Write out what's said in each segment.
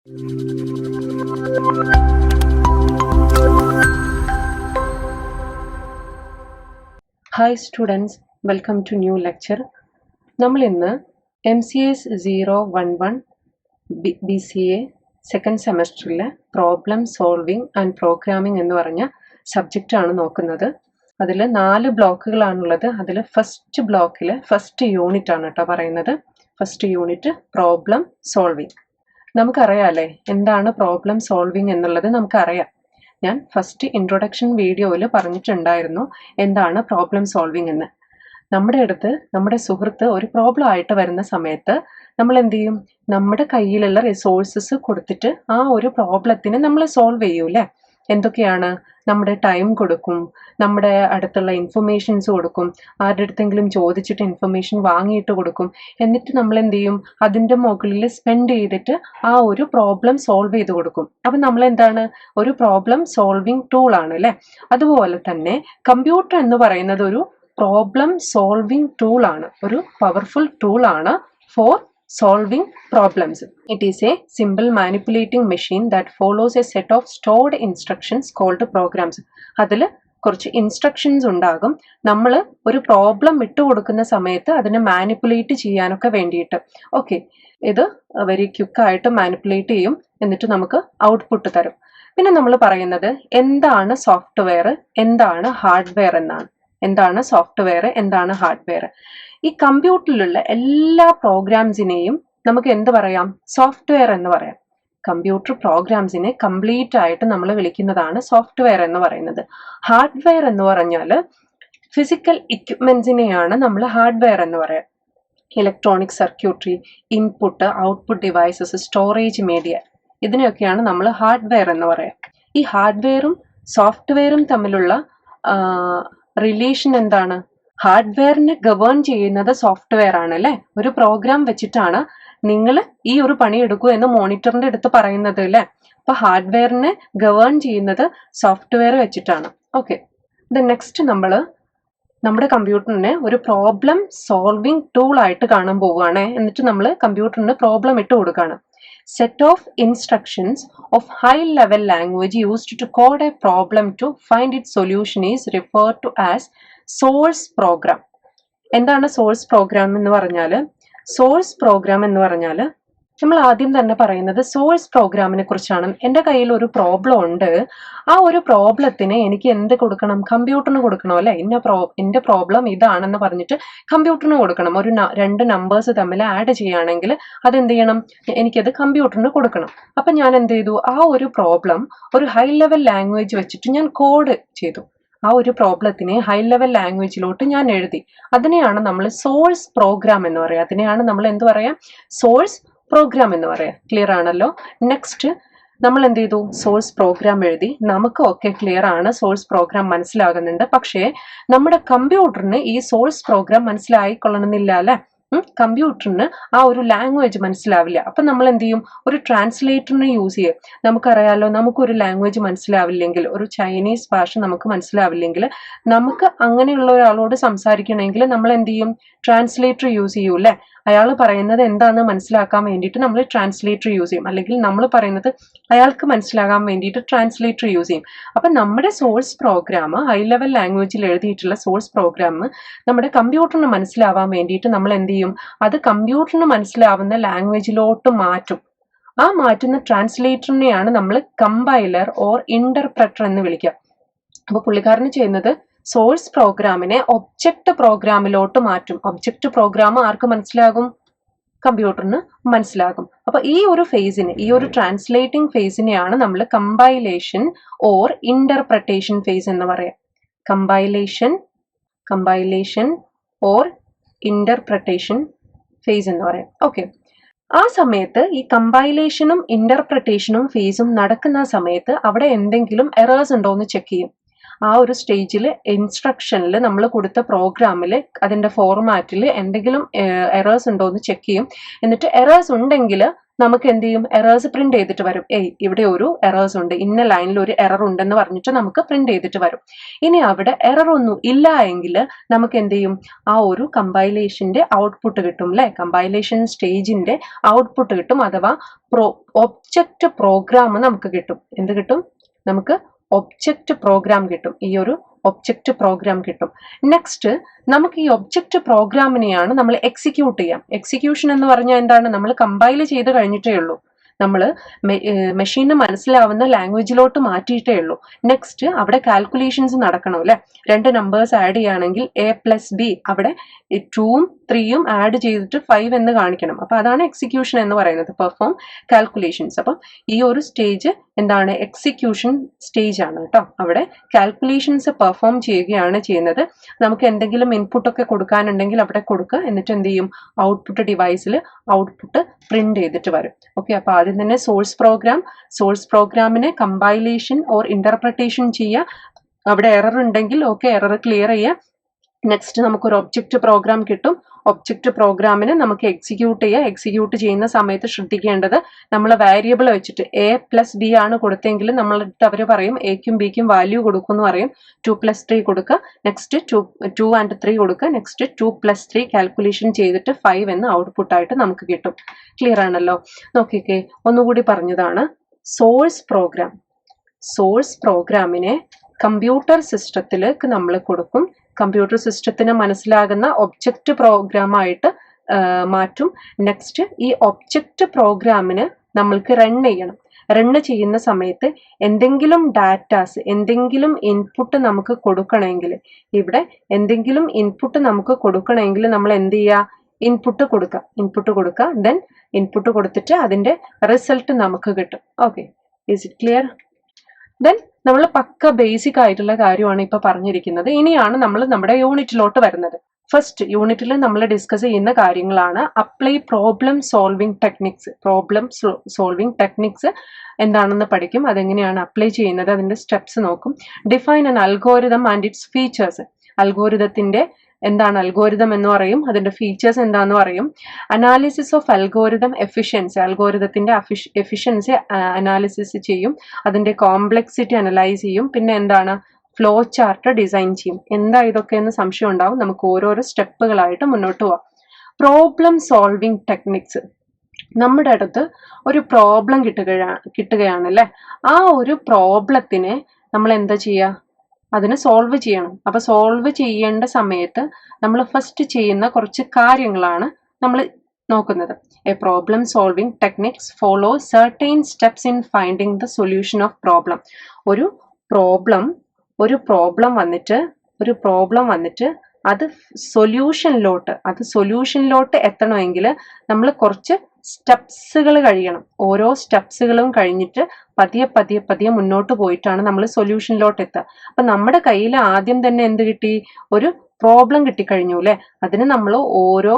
Hi students, welcome to new lecture. നമ്മൾ ഇന്ന് MCS 011 BCA second സെമസ്റ്ററിലെ പ്രോബ്ലം സോൾവിംഗ് ആൻഡ് പ്രോഗ്രാമിംഗ് എന്ന് പറഞ്ഞ സബ്ജക്റ്റ് ആണ് നോക്കുന്നത്. അതിൽ 4 ബ്ലോക്കുകളാണുള്ളത്. അതിൽ ഫസ്റ്റ് ബ്ലോക്കിൽ ഫസ്റ്റ് യൂണിറ്റ് ആണ് കേട്ടോ പറയുന്നത്. First unit problem solving. നമുക്കറിയാമല്ലേ എന്താണ് പ്രോബ്ലം സോൾവിംഗ് എന്നുള്ളത് നമുക്കറിയാം. ഞാൻ ഫസ്റ്റ് ഇൻട്രൊഡക്ഷൻ വീഡിയോയിൽ പറഞ്ഞിട്ടുണ്ടായിരുന്നു എന്താണ് പ്രോബ്ലം സോൾവിംഗ് എന്ന്. നമ്മുടെ സുഹൃത്ത് ഒരു പ്രോബ്ലം ആയിട്ട് വരുന്ന സമയത്ത് നമ്മൾ എന്ത് ചെയ്യും? നമ്മുടെ കയ്യിലുള്ള റിസോഴ്സസ് കൊടുത്തിട്ട് ആ ഒരു പ്രോബ്ലത്തിന് നമ്മൾ സോൾവ് ചെയ്യൂലേ. എന്തൊക്കെയാണ്? നമ്മുടെ ടൈം കൊടുക്കും, നമ്മുടെ അടുത്തുള്ള ഇൻഫർമേഷൻസ് കൊടുക്കും, ആരുടെ അടുത്തെങ്കിലും ചോദിച്ചിട്ട് ഇൻഫർമേഷൻ വാങ്ങിയിട്ട് കൊടുക്കും. എന്നിട്ട് നമ്മൾ എന്ത് ചെയ്യും? അതിൻ്റെ മുകളിൽ സ്പെൻഡ് ചെയ്തിട്ട് ആ ഒരു പ്രോബ്ലം സോൾവ് ചെയ്ത് കൊടുക്കും. അപ്പം നമ്മൾ എന്താണ്? ഒരു പ്രോബ്ലം സോൾവിങ് ടൂൾ ആണ് അല്ലേ. അതുപോലെ തന്നെ കമ്പ്യൂട്ടർ എന്ന് പറയുന്നത് ഒരു പ്രോബ്ലം സോൾവിങ് ടൂൾ ആണ്, ഒരു പവർഫുൾ ടൂൾ ആണ് four solving problems. It is a simple manipulating machine that follows a set of stored instructions called programs. അതിൽ കുറച്ച് ഇൻസ്ട്രക്ഷൻസ് ഉണ്ടാകും. നമ്മൾ ഒരു പ്രോബ്ലം ഇട്ട് കൊടുക്കുന്ന സമയത്ത് അതിനെ മാനിപ്പുലേറ്റ് ചെയ്യാനൊക്കെ വേണ്ടിയിട്ട്. ഓക്കെ, ഇത് വെരി ക്വിക്കായിട്ട് മാനിപ്പുലേറ്റ് ചെയ്യും, എന്നിട്ട് നമുക്ക് ഔട്ട്പുട്ട് തരും. പിന്നെ നമ്മൾ പറയുന്നത് എന്താണ് സോഫ്റ്റ്വെയർ, എന്താണ് ഹാർഡ്വെയർ എന്നാണ്. എന്താണ് സോഫ്റ്റ്വെയർ, എന്താണ് ഹാർഡ്വെയർ? ഈ കമ്പ്യൂട്ടറിലുള്ള എല്ലാ പ്രോഗ്രാംസിനെയും നമുക്ക് എന്ത് പറയാം? സോഫ്റ്റ്വെയർ എന്ന് പറയാം. കമ്പ്യൂട്ടർ പ്രോഗ്രാംസിനെ കംപ്ലീറ്റ് ആയിട്ട് നമ്മൾ വിളിക്കുന്നതാണ് സോഫ്റ്റ്വെയർ എന്ന് പറയുന്നത്. ഹാർഡ്വെയർ എന്ന് പറഞ്ഞാൽ ഫിസിക്കൽ ഇക്വിപ്മെന്റ്സിനെയാണ് നമ്മൾ ഹാർഡ്വെയർ എന്ന് പറയാം. Electronic circuitry, input output devices, storage media, ഇതിനെയൊക്കെയാണ് നമ്മൾ ഹാർഡ്വെയർ എന്ന് പറയാം. ഈ ഹാർഡ്വെയറും സോഫ്റ്റ്വെയറും തമ്മിലുള്ള റിലേഷൻ എന്താണ്? ഹാർഡ്വെയറിനെ ഗവേൺ ചെയ്യുന്നത് സോഫ്റ്റ്വെയർ ആണ് അല്ലേ. ഒരു പ്രോഗ്രാം വെച്ചിട്ടാണ് നിങ്ങൾ ഈ ഒരു പണി എടുക്കൂ എന്ന് മോണിറ്ററിന്റെ അടുത്ത് പറയുന്നത് അല്ലേ. അപ്പൊ ഹാർഡ്വെയറിനെ ഗവേൺ ചെയ്യുന്നത് സോഫ്റ്റ്വെയർ വെച്ചിട്ടാണ്. ഓക്കെ, നെക്സ്റ്റ് നമ്മൾ നമ്മുടെ കമ്പ്യൂട്ടറിനെ ഒരു പ്രോബ്ലം സോൾവിംഗ് ടൂൾ ആയിട്ട് കാണാൻ പോവുകയാണ്. എന്നിട്ട് നമ്മൾ കമ്പ്യൂട്ടറിന് പ്രോബ്ലം ഇട്ട് കൊടുക്കുകയാണ്. Set of instructions of high level language used to code a problem to find its solution is referred to as source program. എന്താണ് സോഴ്സ് പ്രോഗ്രാം എന്ന് പറഞ്ഞാൽ? സോഴ്സ് പ്രോഗ്രാം എന്ന് പറഞ്ഞാൽ നമ്മൾ ആദ്യം തന്നെ പറയുന്നത് സോഴ്സ് പ്രോഗ്രാമിനെ കുറിച്ചാണ്. എൻ്റെ കയ്യിൽ ഒരു പ്രോബ്ലം ഉണ്ട്, ആ ഒരു പ്രോബ്ലത്തിന് എനിക്ക് എന്ത് കൊടുക്കണം? കമ്പ്യൂട്ടറിന് കൊടുക്കണം അല്ലേ. എൻ്റെ പ്രോബ്ലം ഇതാണെന്ന് പറഞ്ഞിട്ട് കമ്പ്യൂട്ടറിന് കൊടുക്കണം. ഒരു 2 നമ്പേഴ്സ് തമ്മിൽ ആഡ് ചെയ്യുകയാണെങ്കിൽ അതെന്ത് ചെയ്യണം? എനിക്കത് കമ്പ്യൂട്ടറിന് കൊടുക്കണം. അപ്പം ഞാൻ എന്ത് ചെയ്തു? ആ ഒരു പ്രോബ്ലം ഒരു ഹൈ ലെവൽ ലാംഗ്വേജ് വെച്ചിട്ട് ഞാൻ കോഡ് ചെയ്തു. ആ ഒരു പ്രോബ്ലത്തിനെ ഹൈ ലെവൽ ലാംഗ്വേജിലോട്ട് ഞാൻ എഴുതി. അതിനെയാണ് നമ്മൾ സോഴ്സ് പ്രോഗ്രാം എന്ന് പറയുക. അതിനെയാണ് നമ്മൾ എന്ത് പറയാം? സോഴ്സ് പ്രോഗ്രാം എന്ന് പറയാം. ക്ലിയർ ആണല്ലോ. നെക്സ്റ്റ് നമ്മൾ എന്ത് ചെയ്തു? സോഴ്സ് പ്രോഗ്രാം എഴുതി. നമുക്ക് ഒക്കെ ക്ലിയർ ആണ്, സോഴ്സ് പ്രോഗ്രാം മനസ്സിലാകുന്നുണ്ട്. പക്ഷേ നമ്മുടെ കമ്പ്യൂട്ടറിന് ഈ സോഴ്സ് പ്രോഗ്രാം മനസ്സിലായിക്കൊള്ളണമെന്നില്ല അല്ലെ. കമ്പ്യൂട്ടറിന് ആ ഒരു ലാംഗ്വേജ് മനസ്സിലാവില്ല. അപ്പം നമ്മൾ എന്ത് ചെയ്യും? ഒരു ട്രാൻസ്ലേറ്ററിനെ യൂസ് ചെയ്യും. നമുക്കറിയാലോ, നമുക്കൊരു ലാംഗ്വേജ് മനസ്സിലാവില്ലെങ്കിൽ, ഒരു ചൈനീസ് ഭാഷ നമുക്ക് മനസ്സിലാവില്ലെങ്കിൽ, നമുക്ക് അങ്ങനെയുള്ള ഒരാളോട് സംസാരിക്കണമെങ്കിൽ നമ്മൾ എന്ത് ചെയ്യും? ട്രാൻസ്ലേറ്റർ യൂസ് ചെയ്യൂല്ലേ. അയാൾ പറയുന്നത് എന്താണെന്ന് മനസ്സിലാക്കാൻ വേണ്ടിയിട്ട് നമ്മൾ ട്രാൻസ്ലേറ്റർ യൂസ് ചെയ്യും. അല്ലെങ്കിൽ നമ്മൾ പറയുന്നത് അയാൾക്ക് മനസ്സിലാകാൻ വേണ്ടിയിട്ട് ട്രാൻസ്ലേറ്റർ യൂസ് ചെയ്യും. അപ്പം നമ്മുടെ സോഴ്സ് പ്രോഗ്രാം, ഹൈ ലെവൽ ലാംഗ്വേജിൽ എഴുതിയിട്ടുള്ള സോഴ്സ് പ്രോഗ്രാം നമ്മുടെ കമ്പ്യൂട്ടറിന് മനസ്സിലാവാൻ വേണ്ടിയിട്ട് നമ്മൾ എന്ത് ചെയ്യും? അത് കമ്പ്യൂട്ടറിന് മനസ്സിലാവുന്ന ലാംഗ്വേജിലോട്ട് മാറ്റും. ആ മാറ്റുന്ന ട്രാൻസ്ലേറ്ററിനെയാണ് നമ്മൾ കമ്പൈലർ ഓർ ഇന്റർപ്രറ്റർ എന്ന് വിളിക്കുക. അപ്പോൾ പുള്ളിക്കാരന് ചെയ്യുന്നത് സോഴ്സ് പ്രോഗ്രാമിനെ ഒബ്ജക്റ്റ് പ്രോഗ്രാമിലോട്ട് മാറ്റും. ഒബ്ജക്റ്റ് പ്രോഗ്രാം ആർക്ക് മനസ്സിലാകും? കമ്പ്യൂട്ടറിന് മനസ്സിലാകും. അപ്പൊ ഈ ഒരു ഫേസിനെ, ഈ ഒരു ട്രാൻസ്ലേറ്റിംഗ് ഫേസിനെയാണ് നമ്മൾ കമ്പൈലേഷൻ ഓർ ഇന്റർപ്രറ്റേഷൻ ഫേസ് എന്ന് പറയാം. കമ്പൈലേഷൻ ഓർ ഇന്റർപ്രറ്റേഷൻ ഫേസ് എന്ന് പറയാം. ഓക്കെ, ആ സമയത്ത് ഈ കമ്പൈലേഷനും ഇന്റർപ്രറ്റേഷനും ഫേസും നടക്കുന്ന സമയത്ത് അവിടെ എന്തെങ്കിലും എറേഴ്സ് ഉണ്ടോ എന്ന് ചെക്ക് ചെയ്യും. ആ ഒരു സ്റ്റേജിൽ ഇൻസ്ട്രക്ഷനിൽ നമ്മൾ കൊടുത്ത പ്രോഗ്രാമിൽ അതിൻ്റെ ഫോർമാറ്റിൽ എന്തെങ്കിലും എറേഴ്സ് ഉണ്ടോ എന്ന് ചെക്ക് ചെയ്യും. എന്നിട്ട് എറേഴ്സ് ഉണ്ടെങ്കിൽ നമുക്ക് എന്ത് ചെയ്യും, എറേഴ്സ് പ്രിന്റ് ചെയ്തിട്ട് വരും. ഇവിടെ ഒരു എറേഴ്സ് ഉണ്ട്, ഇന്ന ലൈനിൽ ഒരു എറർ ഉണ്ടെന്ന് പറഞ്ഞിട്ട് നമുക്ക് പ്രിന്റ് ചെയ്തിട്ട് വരും. ഇനി അവിടെ എറർ ഒന്നും ഇല്ല എങ്കിൽ നമുക്ക് എന്ത് ചെയ്യും, ആ ഒരു കമ്പൈലേഷന്റെ ഔട്ട്പുട്ട് കിട്ടും അല്ലെ, കമ്പൈലേഷൻ സ്റ്റേജിന്റെ ഔട്ട്പുട്ട് കിട്ടും, അഥവാ ഒബ്ജക്റ്റ് പ്രോഗ്രാം നമുക്ക് കിട്ടും. എന്ത് കിട്ടും, നമുക്ക് ഒബ്ജക്റ്റ് പ്രോഗ്രാം കിട്ടും. ഈ ഒരു ഒബ്ജക്റ്റ് പ്രോഗ്രാം കിട്ടും. നെക്സ്റ്റ് നമുക്ക് ഈ ഒബ്ജക്റ്റ് പ്രോഗ്രാമിനെയാണ് നമ്മൾ എക്സിക്യൂട്ട് ചെയ്യാം. എക്സിക്യൂഷൻ എന്ന് പറഞ്ഞാൽ എന്താണ്, നമ്മൾ കമ്പൈൽ ചെയ്ത് കഴിഞ്ഞിട്ടേ ഉള്ളൂ, നമ്മൾ മെഷീന് മനസ്സിലാവുന്ന ലാംഗ്വേജിലോട്ട് മാറ്റിയിട്ടേ ഉള്ളൂ. നെക്സ്റ്റ് അവിടെ കാൽക്കുലേഷൻസ് നടക്കണം അല്ലെ. 2 നമ്പേഴ്സ് ആഡ് ചെയ്യുകയാണെങ്കിൽ A+B അവിടെ 2ഉം 3ഉം ആഡ് ചെയ്തിട്ട് 5 എന്ന് കാണിക്കണം. അപ്പൊ അതാണ് എക്സിക്യൂഷൻ എന്ന് പറയുന്നത്, പെർഫോം കാൽക്കുലേഷൻസ്. അപ്പം ഈ ഒരു സ്റ്റേജ് എന്താണ്, എക്സിക്യൂഷൻ സ്റ്റേജ് ആണ് കേട്ടോ. അവിടെ കാൽക്കുലേഷൻസ് പെർഫോം ചെയ്യുകയാണ് ചെയ്യുന്നത്. നമുക്ക് എന്തെങ്കിലും ഇൻപുട്ട് ഒക്കെ കൊടുക്കാനുണ്ടെങ്കിൽ അവിടെ കൊടുക്കുക, എന്നിട്ട് എന്ത് ചെയ്യും, ഔട്ട്പുട്ട് ഡിവൈസിൽ ഔട്ട്പുട്ട് പ്രിന്റ് ചെയ്തിട്ട് വരും. ഓക്കെ, അപ്പൊ ആദ്യം തന്നെ സോഴ്സ് പ്രോഗ്രാമിനെ കമ്പൈലേഷൻ ഓർ ഇന്റർപ്രിട്ടേഷൻ ചെയ്യുക. അവിടെ എറർ ഉണ്ടെങ്കിൽ ഓക്കെ, എറർ ക്ലിയർ ചെയ്യുക. നെക്സ്റ്റ് നമുക്കൊരു ഒബ്ജക്റ്റ് പ്രോഗ്രാം കിട്ടും. ഒബ്ജക്റ്റ് പ്രോഗ്രാമിനെ നമുക്ക് എക്സിക്യൂട്ട് ചെയ്യുക. എക്സിക്യൂട്ട് ചെയ്യുന്ന സമയത്ത് ശ്രദ്ധിക്കേണ്ടത്, നമ്മൾ വേരിയബിൾ വെച്ചിട്ട് A+B ആണ് കൊടുത്തെങ്കിൽ നമ്മളടുത്ത് അവർ പറയും എക്കും ബിക്കും വാല്യൂ കൊടുക്കും എന്ന് പറയും. 2+3 കൊടുക്കുക, നെക്സ്റ്റ് 2 and 3 കൊടുക്കുക, നെക്സ്റ്റ് 2+3 കാൽക്കുലേഷൻ ചെയ്തിട്ട് 5 എന്ന് ഔട്ട്പുട്ട് ആയിട്ട് നമുക്ക് കിട്ടും. ക്ലിയർ ആണല്ലോ. നോക്കിക്കേ, ഒന്നുകൂടി പറഞ്ഞതാണ്. സോഴ്സ് പ്രോഗ്രാമിനെ കമ്പ്യൂട്ടർ സിസ്റ്റത്തിലേക്ക് നമ്മൾ കൊടുക്കും. കമ്പ്യൂട്ടർ സിസ്റ്റത്തിന് മനസ്സിലാകുന്ന ഒബ്ജക്റ്റ് പ്രോഗ്രാമായിട്ട് മാറ്റും. നെക്സ്റ്റ് ഈ ഒബ്ജക്റ്റ് പ്രോഗ്രാമിന് നമ്മൾക്ക് റൺ ചെയ്യണം. റൺ ചെയ്യുന്ന സമയത്ത് എന്തെങ്കിലും ഡാറ്റാസ്, എന്തെങ്കിലും ഇൻപുട്ട് നമുക്ക് കൊടുക്കണമെങ്കിൽ, ഇവിടെ എന്തെങ്കിലും ഇൻപുട്ട് നമുക്ക് കൊടുക്കണമെങ്കിൽ നമ്മൾ എന്ത് ചെയ്യുക, ഇൻപുട്ട് കൊടുക്കുക. ദെൻ ഇൻപുട്ട് കൊടുത്തിട്ട് അതിന്റെ റിസൾട്ട് നമുക്ക് കിട്ടും. Okay, is it clear? Then നമ്മൾ പക്ക ബേസിക് ആയിട്ടുള്ള കാര്യമാണ് ഇപ്പൊ പറഞ്ഞിരിക്കുന്നത്. ഇനിയാണ് നമ്മൾ നമ്മുടെ യൂണിറ്റിലോട്ട് വരുന്നത്. ഫസ്റ്റ് യൂണിറ്റിൽ നമ്മൾ ഡിസ്കസ് ചെയ്യുന്ന കാര്യങ്ങളാണ് അപ്ലൈ പ്രോബ്ലം സോൾവിംഗ് ടെക്നിക്സ് എന്താണെന്ന് പഠിക്കും. അതെങ്ങനെയാണ് അപ്ലൈ ചെയ്യുന്നത്, അതിന്റെ സ്റ്റെപ്സ് നോക്കും. Define an algorithm and it's features, അൽഗോരിതത്തിന്റെ എന്താണ് അൽഗോരിതം എന്ന് പറയും, അതിന്റെ ഫീച്ചേഴ്സ് എന്താന്ന് പറയും. അനാലിസിസ് ഓഫ് അൽഗോരിതം എഫിഷ്യൻസി, അൽഗോരിതത്തിന്റെ എഫിഷ്യൻസി അനാലിസിസ് ചെയ്യും. അതിന്റെ കോംപ്ലക്സിറ്റി അനലൈസ് ചെയ്യും. പിന്നെ എന്താണ്, ഫ്ലോ ചാർട്ട് ഡിസൈൻ ചെയ്യും. എന്താ ഇതൊക്കെ എന്ന് സംശയം ഉണ്ടാവും. നമുക്ക് ഓരോരോ സ്റ്റെപ്പുകളായിട്ട് മുന്നോട്ട് പോവാം. പ്രോബ്ലം സോൾവിംഗ് ടെക്നിക്സ്, നമ്മുടെ അടുത്ത് ഒരു പ്രോബ്ലം കിട്ടുകയാണല്ലേ, ആ ഒരു പ്രോബ്ലത്തിനെ നമ്മൾ എന്താ ചെയ്യുക, അതിനെ സോൾവ് ചെയ്യണം. അപ്പൊ സോൾവ് ചെയ്യേണ്ട സമയത്ത് നമ്മൾ ഫസ്റ്റ് ചെയ്യുന്ന കുറച്ച് കാര്യങ്ങളാണ് നമ്മൾ നോക്കുന്നത്. A problem solving techniques follow certain steps in finding the solution of problem. ഒരു പ്രോബ്ലം വന്നിട്ട് അത് സൊല്യൂഷനിലോട്ട് എത്തണമെങ്കിൽ നമ്മൾ കുറച്ച് സ്റ്റെപ്സുകൾ കഴിയണം. ഓരോ സ്റ്റെപ്സുകളും കഴിഞ്ഞിട്ട് പതിയെ മുന്നോട്ട് പോയിട്ടാണ് നമ്മൾ സൊല്യൂഷനിലോട്ട് എത്തുക. അപ്പൊ നമ്മുടെ കയ്യിൽ ആദ്യം തന്നെ എന്ത് കിട്ടി, ഒരു പ്രോബ്ലം കിട്ടിക്കഴിഞ്ഞു അല്ലെ. അതിന് നമ്മൾ ഓരോ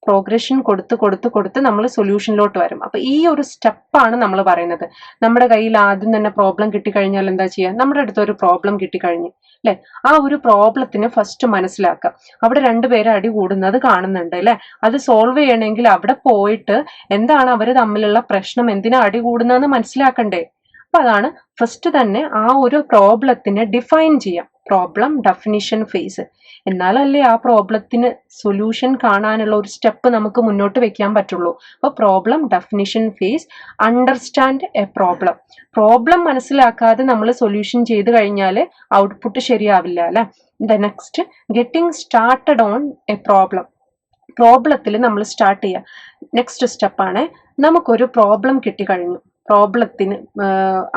പ്രോഗ്രഷൻ കൊടുത്ത് നമ്മൾ സൊല്യൂഷനിലോട്ട് വരും. അപ്പൊ ഈ ഒരു സ്റ്റെപ്പാണ് നമ്മൾ പറയുന്നത്. നമ്മുടെ കയ്യിൽ ആദ്യം തന്നെ പ്രോബ്ലം കിട്ടിക്കഴിഞ്ഞാൽ എന്താ ചെയ്യുക, നമ്മുടെ അടുത്ത് ഒരു പ്രോബ്ലം കിട്ടിക്കഴിഞ്ഞു അല്ലെ, ആ ഒരു പ്രോബ്ലത്തിന് ഫസ്റ്റ് മനസ്സിലാക്കുക. അവിടെ രണ്ടുപേരെ അടി കൂടുന്നത് കാണുന്നുണ്ട് അല്ലെ, അത് സോൾവ് ചെയ്യണമെങ്കിൽ അവിടെ പോയിട്ട് എന്താണ് അവർ തമ്മിലുള്ള പ്രശ്നം, എന്തിനാ അടി കൂടുന്നതെന്ന് മനസ്സിലാക്കണ്ടേ. അപ്പൊ അതാണ് ഫസ്റ്റ് തന്നെ ആ ഒരു പ്രോബ്ലത്തിനെ ഡിഫൈൻ ചെയ്യാം. പ്രോബ്ലം ഡെഫിനിഷൻ ഫേസ്, എന്നാലല്ലേ ആ പ്രോബ്ലത്തിന് സൊല്യൂഷൻ കാണാനുള്ള ഒരു സ്റ്റെപ്പ് നമുക്ക് മുന്നോട്ട് വെക്കാൻ പറ്റുള്ളൂ. അപ്പൊ problem definition phase, understand a problem മനസ്സിലാക്കാതെ നമ്മൾ സൊല്യൂഷൻ ചെയ്ത് കഴിഞ്ഞാൽ ഔട്ട്പുട്ട് ശരിയാവില്ല അല്ലെ. Next getting started on a പ്രോബ്ലത്തിൽ നമ്മൾ സ്റ്റാർട്ട് ചെയ്യുക. നെക്സ്റ്റ് സ്റ്റെപ്പാണ്, നമുക്കൊരു പ്രോബ്ലം കിട്ടിക്കഴിഞ്ഞു,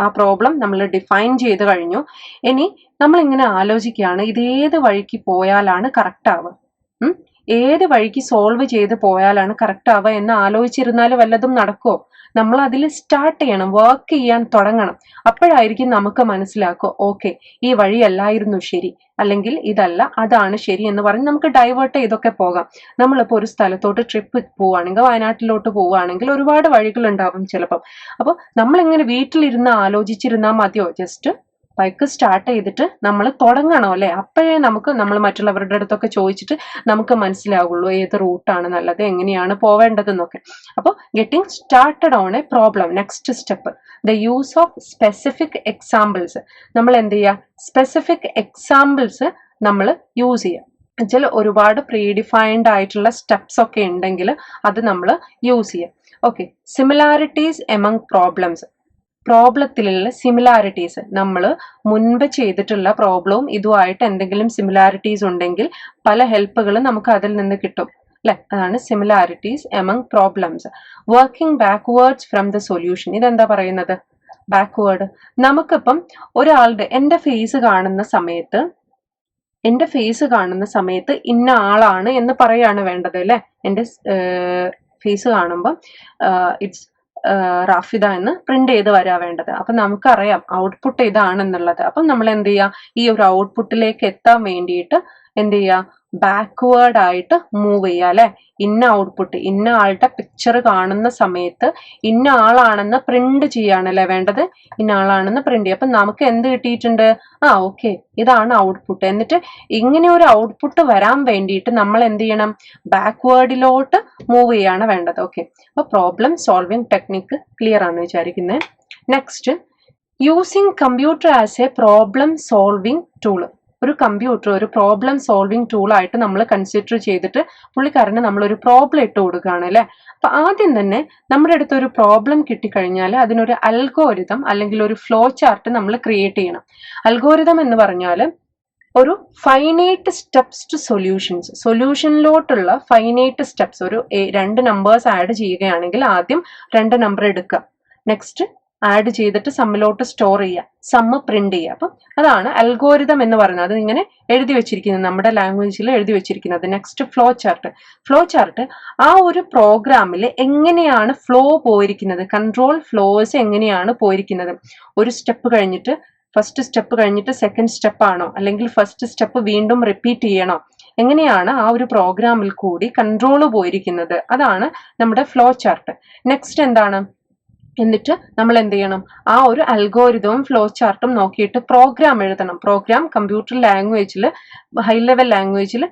ആ പ്രോബ്ലം നമ്മൾ ഡിഫൈൻ ചെയ്ത് കഴിഞ്ഞു. ഇനി നമ്മൾ ഇങ്ങനെ ആലോചിക്കുകയാണ്, ഇതേത് വഴിക്ക് പോയാലാണ് കറക്റ്റ് ആവുക, ഏത് വഴിക്ക് സോൾവ് ചെയ്ത് പോയാലാണ് കറക്റ്റ് ആവുക എന്ന് ആലോചിച്ചിരുന്നാൽ വല്ലതും നടക്കുമോ? നമ്മൾ അതിൽ സ്റ്റാർട്ട് ചെയ്യണം, വർക്ക് ചെയ്യാൻ തുടങ്ങണം. അപ്പോഴായിരിക്കും നമുക്ക് മനസ്സിലാക്കുക, ഓക്കെ ഈ വഴിയല്ലായിരുന്നു ശരി, അല്ലെങ്കിൽ ഇതല്ല അതാണ് ശരി എന്ന് പറഞ്ഞ് നമുക്ക് ഡൈവേർട്ട് ചെയ്തൊക്കെ പോകാം. നമ്മളിപ്പോൾ ഒരു സ്ഥലത്തോട്ട് ട്രിപ്പ് പോവുകയാണെങ്കിൽ, വയനാട്ടിലോട്ട് പോവുകയാണെങ്കിൽ ഒരുപാട് വഴികൾ ഉണ്ടാവും ചിലപ്പം. അപ്പോൾ നമ്മളിങ്ങനെ വീട്ടിലിരുന്ന് ആലോചിച്ചിരുന്നാൽ മതിയോ? ജസ്റ്റ് ബൈക്ക് സ്റ്റാർട്ട് ചെയ്തിട്ട് നമ്മൾ തുടങ്ങണം അല്ലേ, അപ്പോഴേ നമ്മൾ മറ്റുള്ളവരുടെ അടുത്തൊക്കെ ചോദിച്ചിട്ട് നമുക്ക് മനസ്സിലാവുള്ളൂ ഏത് റൂട്ടാണ് നല്ലത്, എങ്ങനെയാണ് പോവേണ്ടതെന്നൊക്കെ. അപ്പോൾ getting started on A problem. Next step the use of specific examples. നമ്മൾ എന്ത് ചെയ്യുക, സ്പെസിഫിക് എക്സാമ്പിൾസ് നമ്മൾ യൂസ് ചെയ്യുക. എന്നുവെച്ചാൽ ഒരുപാട് പ്രീഡിഫൈൻഡ് ആയിട്ടുള്ള സ്റ്റെപ്സ് ഒക്കെ ഉണ്ടെങ്കിൽ അത് നമ്മൾ യൂസ് ചെയ്യുക. Okay, similarities among problems. പ്രോബ്ലത്തിലുള്ള സിമിലാരിറ്റീസ്, നമ്മൾ മുൻപ് ചെയ്തിട്ടുള്ള പ്രോബ്ലവും ഇതുമായിട്ട് എന്തെങ്കിലും സിമിലാരിറ്റീസ് ഉണ്ടെങ്കിൽ പല ഹെൽപ്പുകളും നമുക്ക് അതിൽ നിന്ന് കിട്ടും അല്ലെ. അതാണ് similarities among problems. Working backwards from the solution. ഇതെന്താ പറയുന്നത്, ബാക്ക്വേർഡ്. നമുക്കിപ്പം ഒരാളുടെ എൻ്റെ ഫേസ് കാണുന്ന സമയത്ത് ഇന്ന ആളാണ് എന്ന് പറയാണ് വേണ്ടത് അല്ലെ. എൻ്റെ ഫേസ് കാണുമ്പോൾ ഇറ്റ്സ് റാഫിദ എന്ന് പ്രിന്റ് ചെയ്ത് വരാ വേണ്ടത്. അപ്പൊ നമുക്കറിയാം ഔട്ട്പുട്ട് ഇതാണെന്നുള്ളത്. അപ്പം നമ്മൾ എന്ത് ചെയ്യുക, ഈ ഒരു ഔട്ട്പുട്ടിലേക്ക് എത്താൻ വേണ്ടിയിട്ട് എന്ത് ചെയ്യുക, ബാക്ക്വേർഡ് ആയിട്ട് മൂവ് ചെയ്യുക അല്ലെ. ഇന്ന ഔട്ട്പുട്ട്, ഇന്ന ആളുടെ പിക്ചർ കാണുന്ന സമയത്ത് ഇന്ന ആളാണെന്ന് പ്രിന്റ് ചെയ്യാണല്ലേ വേണ്ടത്, ഇന്ന ആളാണെന്ന് പ്രിന്റ് ചെയ്യുക. അപ്പൊ നമുക്ക് എന്ത് കിട്ടിയിട്ടുണ്ട്, ഓക്കെ ഇതാണ് ഔട്ട്പുട്ട്. എന്നിട്ട് ഇങ്ങനെ ഒരു ഔട്ട്പുട്ട് വരാൻ വേണ്ടിയിട്ട് നമ്മൾ എന്ത് ചെയ്യണം, ബാക്ക്വേർഡിലോട്ട് മൂവ് ചെയ്യാണ് വേണ്ടത്. ഓക്കെ, അപ്പൊ പ്രോബ്ലം സോൾവിങ് ടെക്നിക്ക് ക്ലിയർ ആണെന്ന് വിചാരിക്കുന്നത്. Next, using computer as A problem solving tool. ഒരു കമ്പ്യൂട്ടർ ഒരു പ്രോബ്ലം സോൾവിങ് ടൂൾ ആയിട്ട് നമ്മൾ കൺസിഡർ ചെയ്തിട്ട് പുള്ളിക്കാരന് നമ്മളൊരു പ്രോബ്ലം ഇട്ട് കൊടുക്കുകയാണ് അല്ലെ. അപ്പൊ ആദ്യം തന്നെ നമ്മുടെ അടുത്ത് ഒരു പ്രോബ്ലം കിട്ടിക്കഴിഞ്ഞാൽ അതിനൊരു അൽഗോരിതം അല്ലെങ്കിൽ ഒരു ഫ്ലോ ചാർട്ട് നമ്മൾ ക്രിയേറ്റ് ചെയ്യണം. അൽഗോരിതം എന്ന് പറഞ്ഞാൽ ഒരു ഫൈനൈറ്റ് സ്റ്റെപ്സ് ടു സൊല്യൂഷൻസ്, സൊല്യൂഷനിലോട്ടുള്ള ഫൈനൈറ്റ് സ്റ്റെപ്സ്. ഒരു 2 നമ്പേഴ്സ് ആഡ് ചെയ്യുകയാണെങ്കിൽ ആദ്യം 2 നമ്പർ എടുക്കുക, നെക്സ്റ്റ് ആഡ് ചെയ്തിട്ട് സമ്മിലോട്ട് സ്റ്റോർ ചെയ്യുക, സമ്മ് പ്രിന്റ് ചെയ്യുക. അപ്പം അതാണ് അൽഗോരിതം എന്ന് പറയുന്നത്. അത് ഇങ്ങനെ എഴുതി വെച്ചിരിക്കുന്നത്, നമ്മുടെ ലാംഗ്വേജിൽ എഴുതി വെച്ചിരിക്കുന്നത്. Next, flow chart. Flow chart ആ ഒരു പ്രോഗ്രാമിൽ എങ്ങനെയാണ് ഫ്ലോ പോയിരിക്കുന്നത്, കൺട്രോൾ ഫ്ലോസ് എങ്ങനെയാണ് പോയിരിക്കുന്നത്. ഒരു സ്റ്റെപ്പ് കഴിഞ്ഞിട്ട് ഫസ്റ്റ് സ്റ്റെപ്പ് കഴിഞ്ഞിട്ട് സെക്കൻഡ് സ്റ്റെപ്പ് ആണോ, അല്ലെങ്കിൽ ഫസ്റ്റ് സ്റ്റെപ്പ് വീണ്ടും റിപ്പീറ്റ് ചെയ്യണോ, എങ്ങനെയാണ് ആ ഒരു പ്രോഗ്രാമിൽ കൂടി കൺട്രോൾ പോയിരിക്കുന്നത്. അതാണ് നമ്മുടെ ഫ്ലോ ചാർട്ട്. നെക്സ്റ്റ് എന്താണ്, എന്നിട്ട് നമ്മൾ എന്ത് ചെയ്യണം, ആ ഒരു അൽഗോരിതവും ഫ്ലോ ചാർട്ടും നോക്കിയിട്ട് പ്രോഗ്രാം എഴുതണം. പ്രോഗ്രാം കമ്പ്യൂട്ടർ ലാംഗ്വേജിൽ, ഹൈ ലെവൽ ലാംഗ്വേജിൽ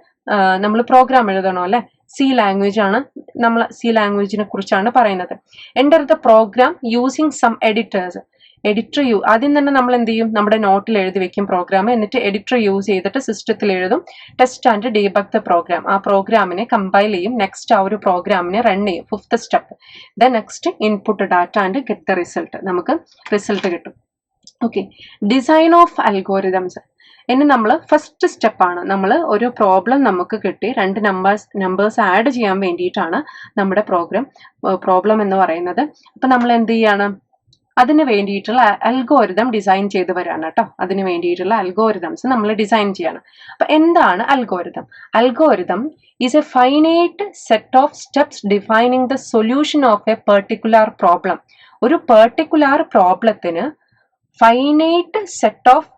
നമ്മൾ പ്രോഗ്രാം എഴുതണം അല്ലെ. സി ലാംഗ്വേജ് ആണ്, നമ്മൾ സി ലാംഗ്വേജിനെ കുറിച്ചാണ് പറയുന്നത്. Enter the program using some editors. Editor ആദ്യം തന്നെ നമ്മൾ എന്ത് ചെയ്യും, നമ്മുടെ നോട്ടിൽ എഴുതി വെക്കും പ്രോഗ്രാം, എന്നിട്ട് എഡിറ്റർ യൂസ് ചെയ്തിട്ട് സിസ്റ്റത്തിൽ എഴുതും. Test and debug the program. ആ പ്രോഗ്രാമിനെ കമ്പൈൽ ചെയ്യും. നെക്സ്റ്റ് ആ ഒരു പ്രോഗ്രാമിനെ റൺ ചെയ്യും. 5th step. Then next input data and get the result. നമുക്ക് റിസൾട്ട് കിട്ടും. Okay, design of algorithms. ഇനി നമ്മൾ ഫസ്റ്റ് സ്റ്റെപ്പാണ്, നമ്മൾ ഒരു പ്രോബ്ലം നമുക്ക് കിട്ടി, 2 നമ്പേഴ്സ് ആഡ് ചെയ്യാൻ വേണ്ടിയിട്ടാണ് നമ്മുടെ പ്രോബ്ലം എന്ന് പറയുന്നത്. അപ്പൊ നമ്മൾ എന്ത് ചെയ്യാണ്, അതിന് വേണ്ടിയിട്ടുള്ള അൽഗോരിതം ഡിസൈൻ ചെയ്ത് വരാണ് കേട്ടോ. അതിന് വേണ്ടിയിട്ടുള്ള അൽഗോരിതംസ് നമ്മൾ ഡിസൈൻ ചെയ്യണം. അപ്പൊ എന്താണ് algorithm? Algorithm is a finite set of steps defining the solution of a particular problem. ഒരു പെർട്ടിക്കുലർ പ്രോബ്ലത്തിന് ഫൈനൈറ്റ് സെറ്റ് ഓഫ്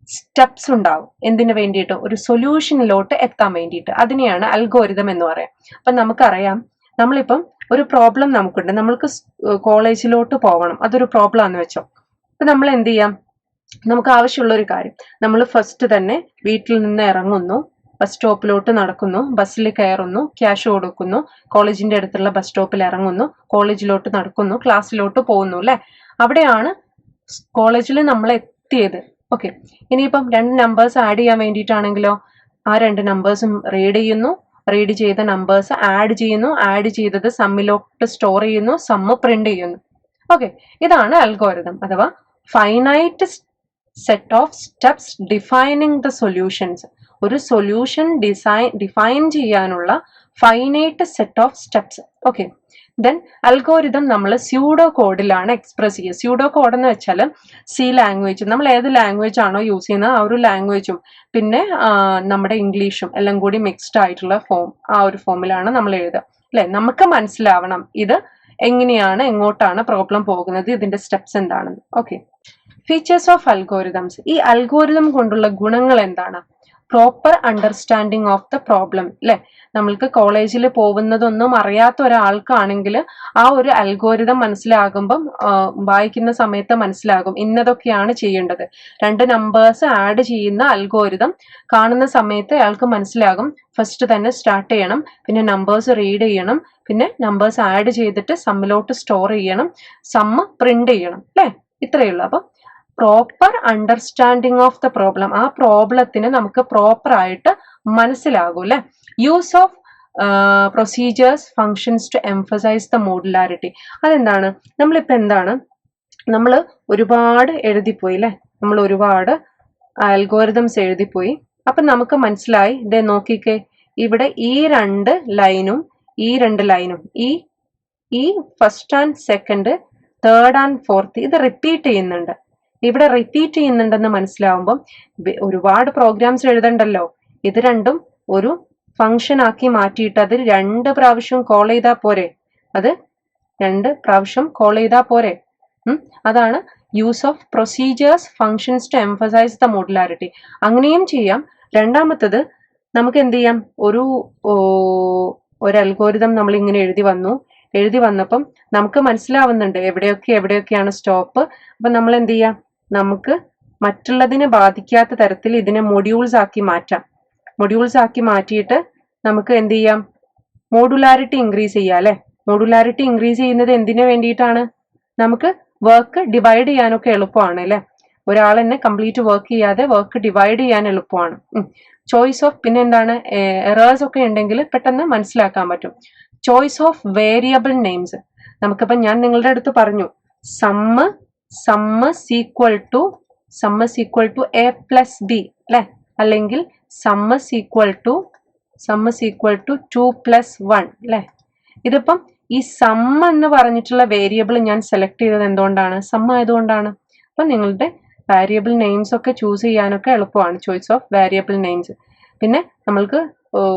സ്റ്റെപ്സ് ഉണ്ടാവും. എന്തിനു വേണ്ടിയിട്ട്? ഒരു സൊല്യൂഷനിലോട്ട് എത്താൻ വേണ്ടിയിട്ട്. അതിനെയാണ് അൽഗോരിതം എന്ന് പറയാം. അപ്പൊ നമുക്കറിയാം, നമ്മളിപ്പം ഒരു പ്രോബ്ലം നമുക്കുണ്ട്, നമ്മൾക്ക് കോളേജിലോട്ട് പോകണം, അതൊരു പ്രോബ്ലം ആണെന്ന് വെച്ചോ. അപ്പൊ നമ്മൾ എന്ത് ചെയ്യാം, നമുക്ക് ആവശ്യമുള്ള ഒരു കാര്യം, നമ്മൾ ഫസ്റ്റ് തന്നെ വീട്ടിൽ നിന്ന് ഇറങ്ങുന്നു, ബസ് സ്റ്റോപ്പിലോട്ട് നടക്കുന്നു, ബസ്സിൽ കയറുന്നു, ക്യാഷ് കൊടുക്കുന്നു, കോളേജിന്റെ അടുത്തുള്ള ബസ് സ്റ്റോപ്പിൽ ഇറങ്ങുന്നു, കോളേജിലോട്ട് നടക്കുന്നു, ക്ലാസ്സിലോട്ട് പോകുന്നു അല്ലെ. അവിടെയാണ് കോളേജിൽ നമ്മൾ എത്തിയത്. ഓക്കെ, ഇനിയിപ്പം 2 നമ്പേഴ്സ് ആഡ് ചെയ്യാൻ വേണ്ടിയിട്ടാണെങ്കിലോ, ആ 2 നമ്പേഴ്സും റീഡ് ചെയ്യുന്നു, റീഡ് ചെയ്ത നമ്പേഴ്സ് ആഡ് ചെയ്യുന്നു, ആഡ് ചെയ്തത് സമ്മിലോട്ട് സ്റ്റോർ ചെയ്യുന്നു, സമ്മ് പ്രിന്റ് ചെയ്യുന്നു. ഓക്കെ, ഇതാണ് അൽഗോരിതം അഥവാ finite set of steps defining the solutions. ഒരു സൊല്യൂഷൻ ഡിഫൈൻ ചെയ്യാനുള്ള finite set of steps. Okay, then algorithm നമ്മൾ സ്യൂഡോ കോഡിലാണ് എക്സ്പ്രസ് ചെയ്യുക. സ്യൂഡോ കോഡ് എന്ന് വെച്ചാൽ സി ലാംഗ്വേജ്, നമ്മൾ ഏത് ലാംഗ്വേജ് ആണോ യൂസ് ചെയ്യുന്നത് ആ ഒരു ലാംഗ്വേജും പിന്നെ നമ്മുടെ ഇംഗ്ലീഷും എല്ലാം കൂടി മിക്സ്ഡ് ആയിട്ടുള്ള ആ ഒരു ഫോമിലാണ് നമ്മൾ എഴുതുക അല്ലെ. നമുക്ക് മനസ്സിലാവണം ഇത് എങ്ങനെയാണ്, എങ്ങോട്ടാണ് പ്രോബ്ലം പോകുന്നത്, ഇതിന്റെ സ്റ്റെപ്സ് എന്താണെന്ന്. Okay, features of algorithms. ഈ അൽഗോരിതം കൊണ്ടുള്ള ഗുണങ്ങൾ എന്താണ്? Proper understanding of the problem അല്ലെ. നമ്മൾക്ക് കോളേജിൽ പോകുന്നതൊന്നും അറിയാത്ത ഒരാൾക്കാണെങ്കിൽ ആ ഒരു അൽഗോരിതം മനസ്സിലാകുമ്പം വായിക്കുന്ന സമയത്ത് മനസ്സിലാകും ഇന്നതൊക്കെയാണ് ചെയ്യേണ്ടത്. 2 നമ്പേഴ്സ് ആഡ് ചെയ്യുന്ന അൽഗോരിതം കാണുന്ന സമയത്ത് അയാൾക്ക് മനസ്സിലാകും ഫസ്റ്റ് തന്നെ സ്റ്റാർട്ട് ചെയ്യണം, പിന്നെ നമ്പേഴ്സ് റീഡ് ചെയ്യണം, പിന്നെ നമ്പേഴ്സ് ആഡ് ചെയ്തിട്ട് സമ്മിലോട്ട് സ്റ്റോർ ചെയ്യണം, സമ്മ് പ്രിന്റ് ചെയ്യണം അല്ലെ. ഇത്രയേ ഉള്ളൂ. അപ്പൊ proper understanding of the problem, ആ പ്രോബ്ലത്തിന് നമുക്ക് പ്രോപ്പർ ആയിട്ട് മനസ്സിലാകും അല്ലെ. Use of procedures functions to emphasise the modularity. അതെന്താണ്? നമ്മളിപ്പോ എന്താണ്, നമ്മൾ ഒരുപാട് എഴുതിപ്പോയി അല്ലെ, നമ്മൾ ഒരുപാട് അൽഗോരിതംസ് എഴുതിപ്പോയി. അപ്പൊ നമുക്ക് മനസ്സിലായി, ഇതേ നോക്കിക്കേ, ഇവിടെ ഈ 2 ലൈനും ഈ 2 ലൈനും ഈ first and second, third and fourth ഇത് റിപ്പീറ്റ് ചെയ്യുന്നുണ്ട്. ഇവിടെ റിപ്പീറ്റ് ചെയ്യുന്നുണ്ടെന്ന് മനസ്സിലാവുമ്പം ഒരുപാട് പ്രോഗ്രാംസ് എഴുതണ്ടല്ലോ, ഇത് രണ്ടും ഒരു ഫംഗ്ഷൻ ആക്കി മാറ്റിയിട്ട് അത് 2 പ്രാവശ്യം കോൾ ചെയ്താൽ പോരെ, അത് 2 പ്രാവശ്യം കോൾ ചെയ്താൽ പോരെ. അതാണ് use of procedures functions to emphasise the modularity. അങ്ങനെയും ചെയ്യാം. രണ്ടാമത്തത് നമുക്ക് എന്ത് ചെയ്യാം, ഒരു അൽഗോരിതം നമ്മൾ ഇങ്ങനെ എഴുതി വന്നപ്പം നമുക്ക് മനസ്സിലാവുന്നുണ്ട് എവിടെയൊക്കെയാണ് സ്റ്റോപ്പ്. അപ്പൊ നമ്മൾ എന്ത് ചെയ്യാം, നമുക്ക് മറ്റുള്ളതിനെ ബാധിക്കാത്ത തരത്തിൽ ഇതിനെ മൊഡ്യൂൾസ് ആക്കി മാറ്റാം. മൊഡ്യൂൾസ് ആക്കി മാറ്റിയിട്ട് നമുക്ക് എന്ത് ചെയ്യാം, മോഡുലാരിറ്റി ഇൻക്രീസ് ചെയ്യാം അല്ലെ. മോഡുലാരിറ്റി ഇൻക്രീസ് ചെയ്യുന്നത് എന്തിനു വേണ്ടിയിട്ടാണ്? നമുക്ക് വർക്ക് ഡിവൈഡ് ചെയ്യാനൊക്കെ എളുപ്പമാണ് അല്ലെ. ഒരാൾ തന്നെ കംപ്ലീറ്റ് വർക്ക് ചെയ്യാതെ വർക്ക് ഡിവൈഡ് ചെയ്യാൻ എളുപ്പമാണ്. ചോയ്സ് ഓഫ്, പിന്നെ എന്താണ്, എറേഴ്സ് ഒക്കെ ഉണ്ടെങ്കിൽ പെട്ടെന്ന് മനസ്സിലാക്കാൻ പറ്റും. Choice of variable names. നമുക്കിപ്പം ഞാൻ നിങ്ങളുടെ അടുത്ത് പറഞ്ഞു sum equal to A plus b അല്ലെ, അല്ലെങ്കിൽ സമ്മ് ഈക്വൽ ടു 2 + 1 അല്ലെ. ഇതിപ്പം ഈ സമ്മ് എന്ന് പറഞ്ഞിട്ടുള്ള വേരിയബിൾ ഞാൻ സെലക്ട് ചെയ്തത് എന്തുകൊണ്ടാണ്? സമ്മ് ആയതുകൊണ്ടാണ്. അപ്പൊ നിങ്ങളുടെ വാരിയബിൾ നെയിംസ് ഒക്കെ ചൂസ് ചെയ്യാനൊക്കെ എളുപ്പമാണ്. Choice of variable names. പിന്നെ നമ്മൾക്ക്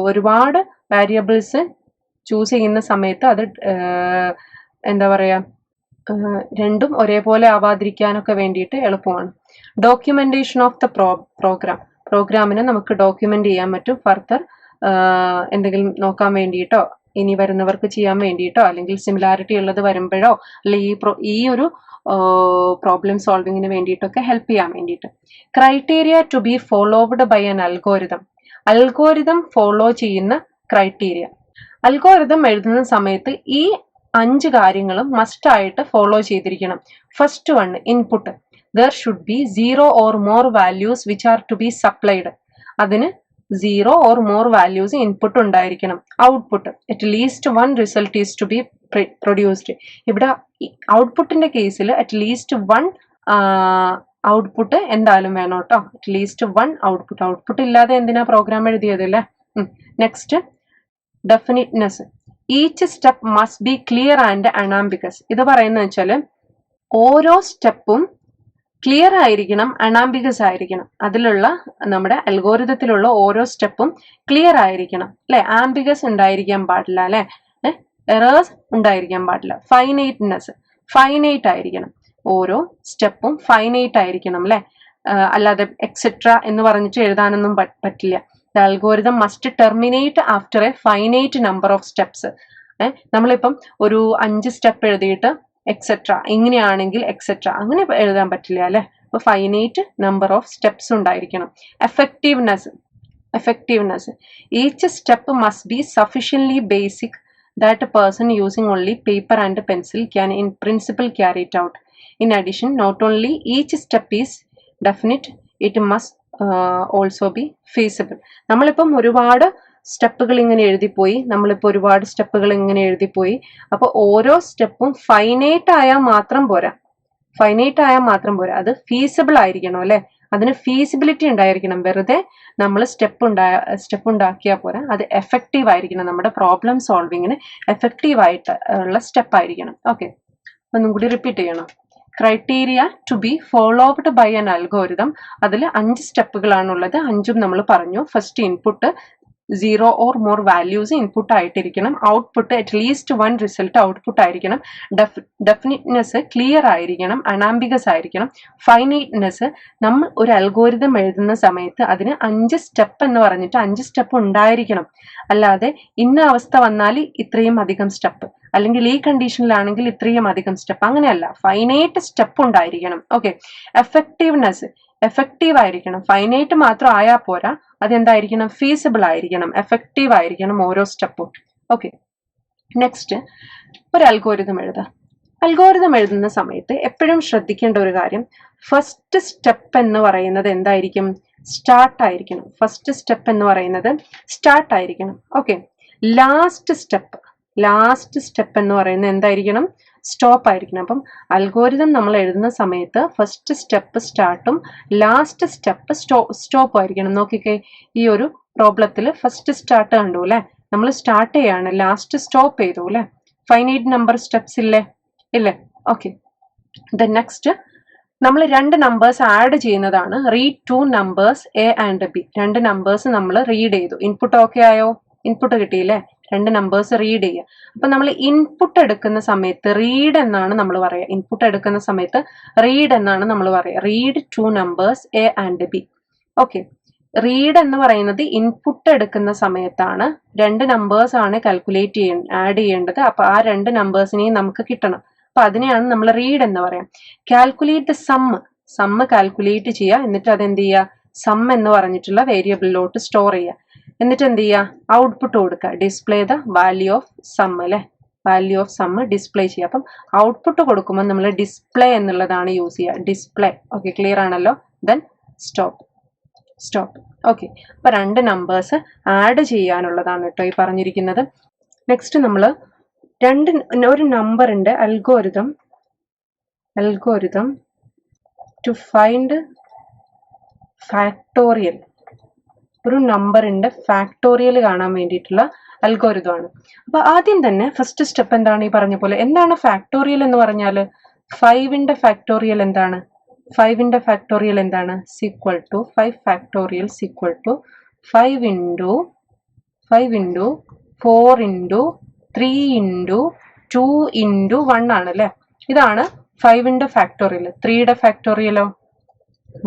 ഒരുപാട് വാരിയബിൾസ് ചൂസ് ചെയ്യുന്ന സമയത്ത് അത് എന്താ പറയാ, രണ്ടും ഒരേപോലെ ആവാതിരിക്കാനൊക്കെ വേണ്ടിയിട്ട് എളുപ്പമാണ്. ഡോക്യുമെന്റേഷൻ ഓഫ് ദ പ്രോഗ്രാമിനെ നമുക്ക് ഡോക്യുമെന്റ് ചെയ്യാൻ പറ്റും. ഫർദർ എന്തെങ്കിലും നോക്കാൻ വേണ്ടിയിട്ടോ ഇനി വരുന്നവർക്ക് ചെയ്യാൻ വേണ്ടിയിട്ടോ അല്ലെങ്കിൽ സിമിലാരിറ്റി ഉള്ളത് വരുമ്പോഴോ അല്ലെങ്കിൽ ഈ ഒരു പ്രോബ്ലം സോൾവിങ്ങിന് വേണ്ടിയിട്ടൊക്കെ ഹെൽപ്പ് ചെയ്യാൻ വേണ്ടിയിട്ട്. Criteria to be followed by an algorithm follow ചെയ്യുന്ന ക്രൈറ്റീരിയ. അൽഗോരിതം എഴുതുന്ന സമയത്ത് ഈ 5 കാര്യങ്ങളും മസ്റ്റ് ആയിട്ട് ഫോളോ ചെയ്തിരിക്കണം. First one, input. There should be 0 or more values which are to be supplied. അതിന് 0 or more values ഇൻപുട്ട് ഉണ്ടായിരിക്കണം. Output, at least 1 result is to be produced. ഇവിടെ ഔട്ട്പുട്ടിന്റെ കേസിൽ at least 1 ഔട്ട്പുട്ട് എന്തായാലും വേണം കേട്ടോ. at least 1 ഔട്ട്പുട്ട് ഇല്ലാതെ എന്തിനാ പ്രോഗ്രാം എഴുതിയത് അല്ലേ. Next, definiteness. Each step must be clear and unambiguous. ഇത് പറയുന്നത് വെച്ചാൽ ഓരോ സ്റ്റെപ്പും ക്ലിയർ ആയിരിക്കണം, അണാംബിഗസ് ആയിരിക്കണം. അതിലുള്ള നമ്മുടെ അൽഗോരിതത്തിലുള്ള ഓരോ സ്റ്റെപ്പും ക്ലിയർ ആയിരിക്കണം അല്ലെ. ആംബിഗസ് ഉണ്ടായിരിക്കാൻ പാടില്ല അല്ലെ. എറേഴ്സ് ഉണ്ടായിരിക്കാൻ പാടില്ല. ഫൈനൈറ്റ് ആയിരിക്കണം. ഓരോ സ്റ്റെപ്പും ഫൈനൈറ്റ് ആയിരിക്കണം അല്ലെ. അല്ലാതെ എക്സെട്ര എന്ന് പറഞ്ഞിട്ട് എഴുതാനൊന്നും പറ്റില്ല. The algorithm must terminate after a finite number of steps. നമ്മളിപ്പം ഒരു 5 സ്റ്റെപ്പ് എഴുതിയിട്ട് എക്സെട്ര ഇങ്ങനെയാണെങ്കിൽ എക്സെട്ര അങ്ങനെ എഴുതാൻ പറ്റില്ല അല്ലെ. അപ്പൊ ഫൈനൈറ്റ് നമ്പർ ഓഫ് സ്റ്റെപ്സ് ഉണ്ടായിരിക്കണം. Effectiveness. Each step must be sufficiently basic that a person using only paper and pencil can in principle carry it out. In addition, not only each step is definite, it must also be feasible. നമ്മളിപ്പം ഒരുപാട് സ്റ്റെപ്പുകൾ ഇങ്ങനെ എഴുതിപ്പോയി. അപ്പോൾ ഓരോ സ്റ്റെപ്പും finite ആയാൽ മാത്രം പോരാ. അത് ഫീസിബിൾ ആയിരിക്കണം അല്ലെ. അതിന് ഫീസിബിലിറ്റി ഉണ്ടായിരിക്കണം. വെറുതെ നമ്മൾ സ്റ്റെപ്പ് ഉണ്ടാക്കിയാൽ പോരാ, അത് എഫക്റ്റീവ് ആയിരിക്കണം. നമ്മുടെ പ്രോബ്ലം സോൾവിങ്ങിന് എഫക്റ്റീവ് ആയിട്ട് ഉള്ള സ്റ്റെപ്പ് ആയിരിക്കണം. ഓക്കെ, ഒന്നും കൂടി റിപ്പീറ്റ് ചെയ്യണം. Criteria to be followed by an algorithm. അതിൽ 5 സ്റ്റെപ്പുകളാണുള്ളത്. 5ഉം നമ്മൾ പറഞ്ഞു. First input, 0 or more values input ആയിട്ടിരിക്കണം. ഔട്ട്പുട്ട് അറ്റ്ലീസ്റ്റ് 1 റിസൾട്ട് ഔട്ട്പുട്ട് ആയിരിക്കണം. ഡെഫിനിറ്റ്നെസ് ക്ലിയർ ആയിരിക്കണം, അനാംബികസ് ആയിരിക്കണം. ഫൈനൈറ്റ്നെസ്, നമ്മൾ ഒരു അൽഗോരിതം എഴുതുന്ന സമയത്ത് അതിന് 5 സ്റ്റെപ്പ് എന്ന് പറഞ്ഞിട്ട് 5 സ്റ്റെപ്പ് ഉണ്ടായിരിക്കണം. അല്ലാതെ ഇന്ന അവസ്ഥ വന്നാൽ ഇത്രയും അധികം സ്റ്റെപ്പ്, അല്ലെങ്കിൽ ഈ കണ്ടീഷനിലാണെങ്കിൽ ഇത്രയും അധികം സ്റ്റെപ്പ്, അങ്ങനെയല്ല. ഫൈനൈറ്റ് സ്റ്റെപ്പ് ഉണ്ടായിരിക്കണം. ഓക്കെ. എഫക്റ്റീവ്നെസ്, എഫക്റ്റീവ് ആയിരിക്കണം. ഫൈനൈറ്റ് മാത്രം ആയാൽ പോരാ, അതെന്തായിരിക്കണം? ഫീസിബിൾ ആയിരിക്കണം, എഫക്റ്റീവ് ആയിരിക്കണം ഓരോ സ്റ്റെപ്പും. ഓക്കെ. നെക്സ്റ്റ്, ഒരു അൽഗോരിതം എഴുതാം. അൽഗോരിതം എഴുതുന്ന സമയത്ത് എപ്പോഴും ശ്രദ്ധിക്കേണ്ട ഒരു കാര്യം, ഫസ്റ്റ് സ്റ്റെപ്പ് എന്ന് പറയുന്നത് എന്തായിരിക്കും? സ്റ്റാർട്ട് ആയിരിക്കണം. ഫസ്റ്റ് സ്റ്റെപ്പ് എന്ന് പറയുന്നത് സ്റ്റാർട്ട് ആയിരിക്കണം. ഓക്കെ. ലാസ്റ്റ് സ്റ്റെപ്പ് എന്ന് പറയുന്നത് എന്തായിരിക്കണം? സ്റ്റോപ്പ് ആയിരിക്കണം. അപ്പം അൽഗോരിതം നമ്മൾ എഴുതുന്ന സമയത്ത് ഫസ്റ്റ് സ്റ്റെപ്പ് സ്റ്റാർട്ടും ലാസ്റ്റ് സ്റ്റെപ്പ് സ്റ്റോപ്പും ആയിരിക്കണം. നോക്കിക്കേ, ഈ ഒരു പ്രോബ്ലത്തിൽ ഫസ്റ്റ് സ്റ്റാർട്ട് കണ്ടു അല്ലെ, നമ്മൾ സ്റ്റാർട്ട് ചെയ്യാണ്, ലാസ്റ്റ് സ്റ്റോപ്പ് ചെയ്തു അല്ലെ. ഫൈനൈറ്റ് നമ്പർ സ്റ്റെപ്സ് ഇല്ലേ? ഓക്കെ. നെക്സ്റ്റ്, നമ്മൾ 2 നമ്പേഴ്സ് ആഡ് ചെയ്യുന്നതാണ്. Read 2 numbers A and B. 2 numbers നമ്മൾ റീഡ് ചെയ്തു. ഇൻപുട്ട് ഓക്കെ ആയോ? ഇൻപുട്ട് കിട്ടിയില്ലേ? 2 നമ്പേഴ്സ് റീഡ് ചെയ്യുക. അപ്പൊ നമ്മൾ ഇൻപുട്ട് എടുക്കുന്ന സമയത്ത് റീഡ് എന്നാണ് നമ്മൾ പറയുക. ഇൻപുട്ട് എടുക്കുന്ന സമയത്ത് റീഡ് എന്നാണ് നമ്മൾ പറയുക. Read 2 numbers A and B. Okay. Read എന്ന് പറയുന്നത് ഇൻപുട്ട് എടുക്കുന്ന സമയത്താണ്. 2 നമ്പേഴ്സ് ആണ് കാൽക്കുലേറ്റ് ആഡ് ചെയ്യേണ്ടത്. അപ്പൊ ആ 2 നമ്പേഴ്സിനെയും നമുക്ക് കിട്ടണം. അപ്പൊ അതിനെയാണ് നമ്മൾ റീഡ് എന്ന് പറയാം. കാൽക്കുലേറ്റ് ദ സമ്മ് കാൽക്കുലേറ്റ് ചെയ്യുക. എന്നിട്ട് അതെന്ത് ചെയ്യുക? സം എന്ന് പറഞ്ഞിട്ടുള്ള വേരിയബിളിലോട്ട് സ്റ്റോർ ചെയ്യുക. എന്നിട്ട് എന്ത് ചെയ്യുക? ഔട്ട്പുട്ട് കൊടുക്കുക. Display the value of sum അല്ലെ, വാല്യൂ ഓഫ് സം ഡിസ്പ്ലേ ചെയ്യുക. അപ്പം ഔട്ട്പുട്ട് കൊടുക്കുമ്പോൾ നമ്മൾ ഡിസ്പ്ലേ എന്നുള്ളതാണ് യൂസ് ചെയ്യുക. ഡിസ്പ്ലേ. ഓക്കെ, ക്ലിയർ ആണല്ലോ. Then stop. ഓക്കെ. അപ്പൊ 2 നമ്പേഴ്സ് ആഡ് ചെയ്യാനുള്ളതാണ് കേട്ടോ ഈ പറഞ്ഞിരിക്കുന്നത്. നെക്സ്റ്റ്, നമ്മൾ ഒരു നമ്പറിന്റെ അൽഗോരിതം ടു ഫൈൻഡ് ഫാക്ടോറിയൽ, ഒരു നമ്പറിന്റെ ഫാക്ടോറിയൽ കാണാൻ വേണ്ടിയിട്ടുള്ള അൽഗോരിതം ആണ്. അപ്പൊ ആദ്യം തന്നെ ഫസ്റ്റ് സ്റ്റെപ്പ് എന്താണ്? ഈ പറഞ്ഞ പോലെ എന്താണ് ഫാക്ടോറിയൽ എന്ന് പറഞ്ഞാൽ? 5ന്റെ ഫാക്ടോറിയൽ എന്താണ്? 5ന്റെ ഫാക്ടോറിയൽ എന്താണ്? Equal to 5 factorial equal to 5 into 4 into 3 into 2 into 1 ആണ് അല്ലെ. ഇതാണ് 5ന്റെ ഫാക്ടോറിയൽ. 3യുടെ ഫാക്ടോറിയലോ?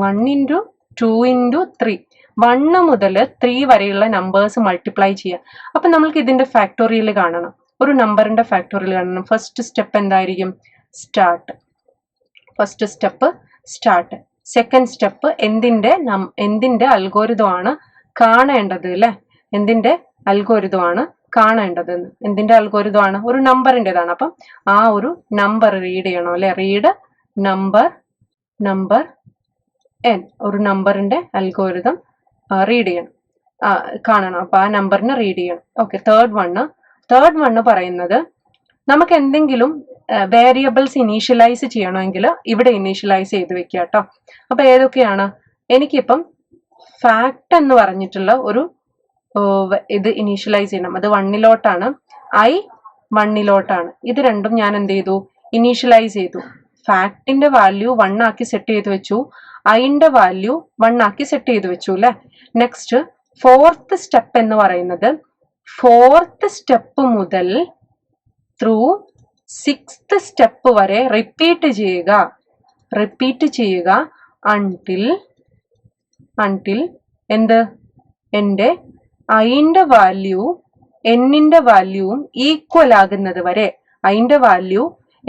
1 ഇൻറ്റു 2 ഇൻറ്റു 3. 1 മുതൽ 3 വരെയുള്ള നമ്പേഴ്സ് മൾട്ടിപ്ലൈ ചെയ്യുക. അപ്പൊ നമ്മൾക്ക് ഇതിന്റെ ഫാക്ടോറിയൽ കാണണം. ഒരു നമ്പറിന്റെ ഫാക്ടോറിയൽ കാണണം. ഫസ്റ്റ് സ്റ്റെപ്പ് എന്തായിരിക്കും? Start. First step start. Second step എന്തിന്റെ അൽഗോരിതം ആണ് കാണേണ്ടത് അല്ലെ? എന്തിന്റെ അൽഗോരിതം ആണ് കാണേണ്ടത്? എന്തിന്റെ അൽഗോരിതം ആണ്? ഒരു നമ്പറിൻ്റെതാണ്. അപ്പം ആ ഒരു നമ്പർ റീഡ് ചെയ്യണം അല്ലെ. Read number n. ഒരു നമ്പറിന്റെ അൽഗോരിതം റീഡ് ചെയ്യണം, കാണണം. അപ്പൊ ആ നമ്പറിനെ റീഡ് ചെയ്യണം. ഓക്കെ. തേർഡ് വണ്ണ് പറയുന്നത് നമുക്ക് എന്തെങ്കിലും വേരിയബിൾസ് ഇനീഷ്യലൈസ് ചെയ്യണമെങ്കിൽ ഇവിടെ ഇനീഷ്യലൈസ് ചെയ്ത് വെക്കുക കേട്ടോ. അപ്പൊ ഏതൊക്കെയാണ്? എനിക്കിപ്പം ഫാക്ട് എന്ന് പറഞ്ഞിട്ടുള്ള ഒരു ഇത് ഇനീഷ്യലൈസ് ചെയ്യണം. അത് 1ലോട്ടാണ്, I 1ലോട്ടാണ്. ഇത് രണ്ടും ഞാൻ എന്ത് ചെയ്തു? ഇനീഷ്യലൈസ് ചെയ്തു. ഫാക്ടിന്റെ വാല്യൂ 1 ആക്കി സെറ്റ് ചെയ്ത് വെച്ചു, ഐന്റെ വാല്യൂ 1 ആക്കി സെറ്റ് ചെയ്ത് വെച്ചു അല്ലെ. നെക്സ്റ്റ്, 4th സ്റ്റെപ്പ് എന്ന് പറയുന്നത് 4th സ്റ്റെപ്പ് മുതൽ ത്രൂ 6th സ്റ്റെപ്പ് വരെ റിപ്പീറ്റ് ചെയ്യുക അൺടിൽ എന്ത്? എന്റെ ഐന്റെ വാല്യൂ എന്നിന്റെ വാല്യൂവും ഈക്വൽ ആകുന്നത് വരെ. ഐന്റെ വാല്യൂ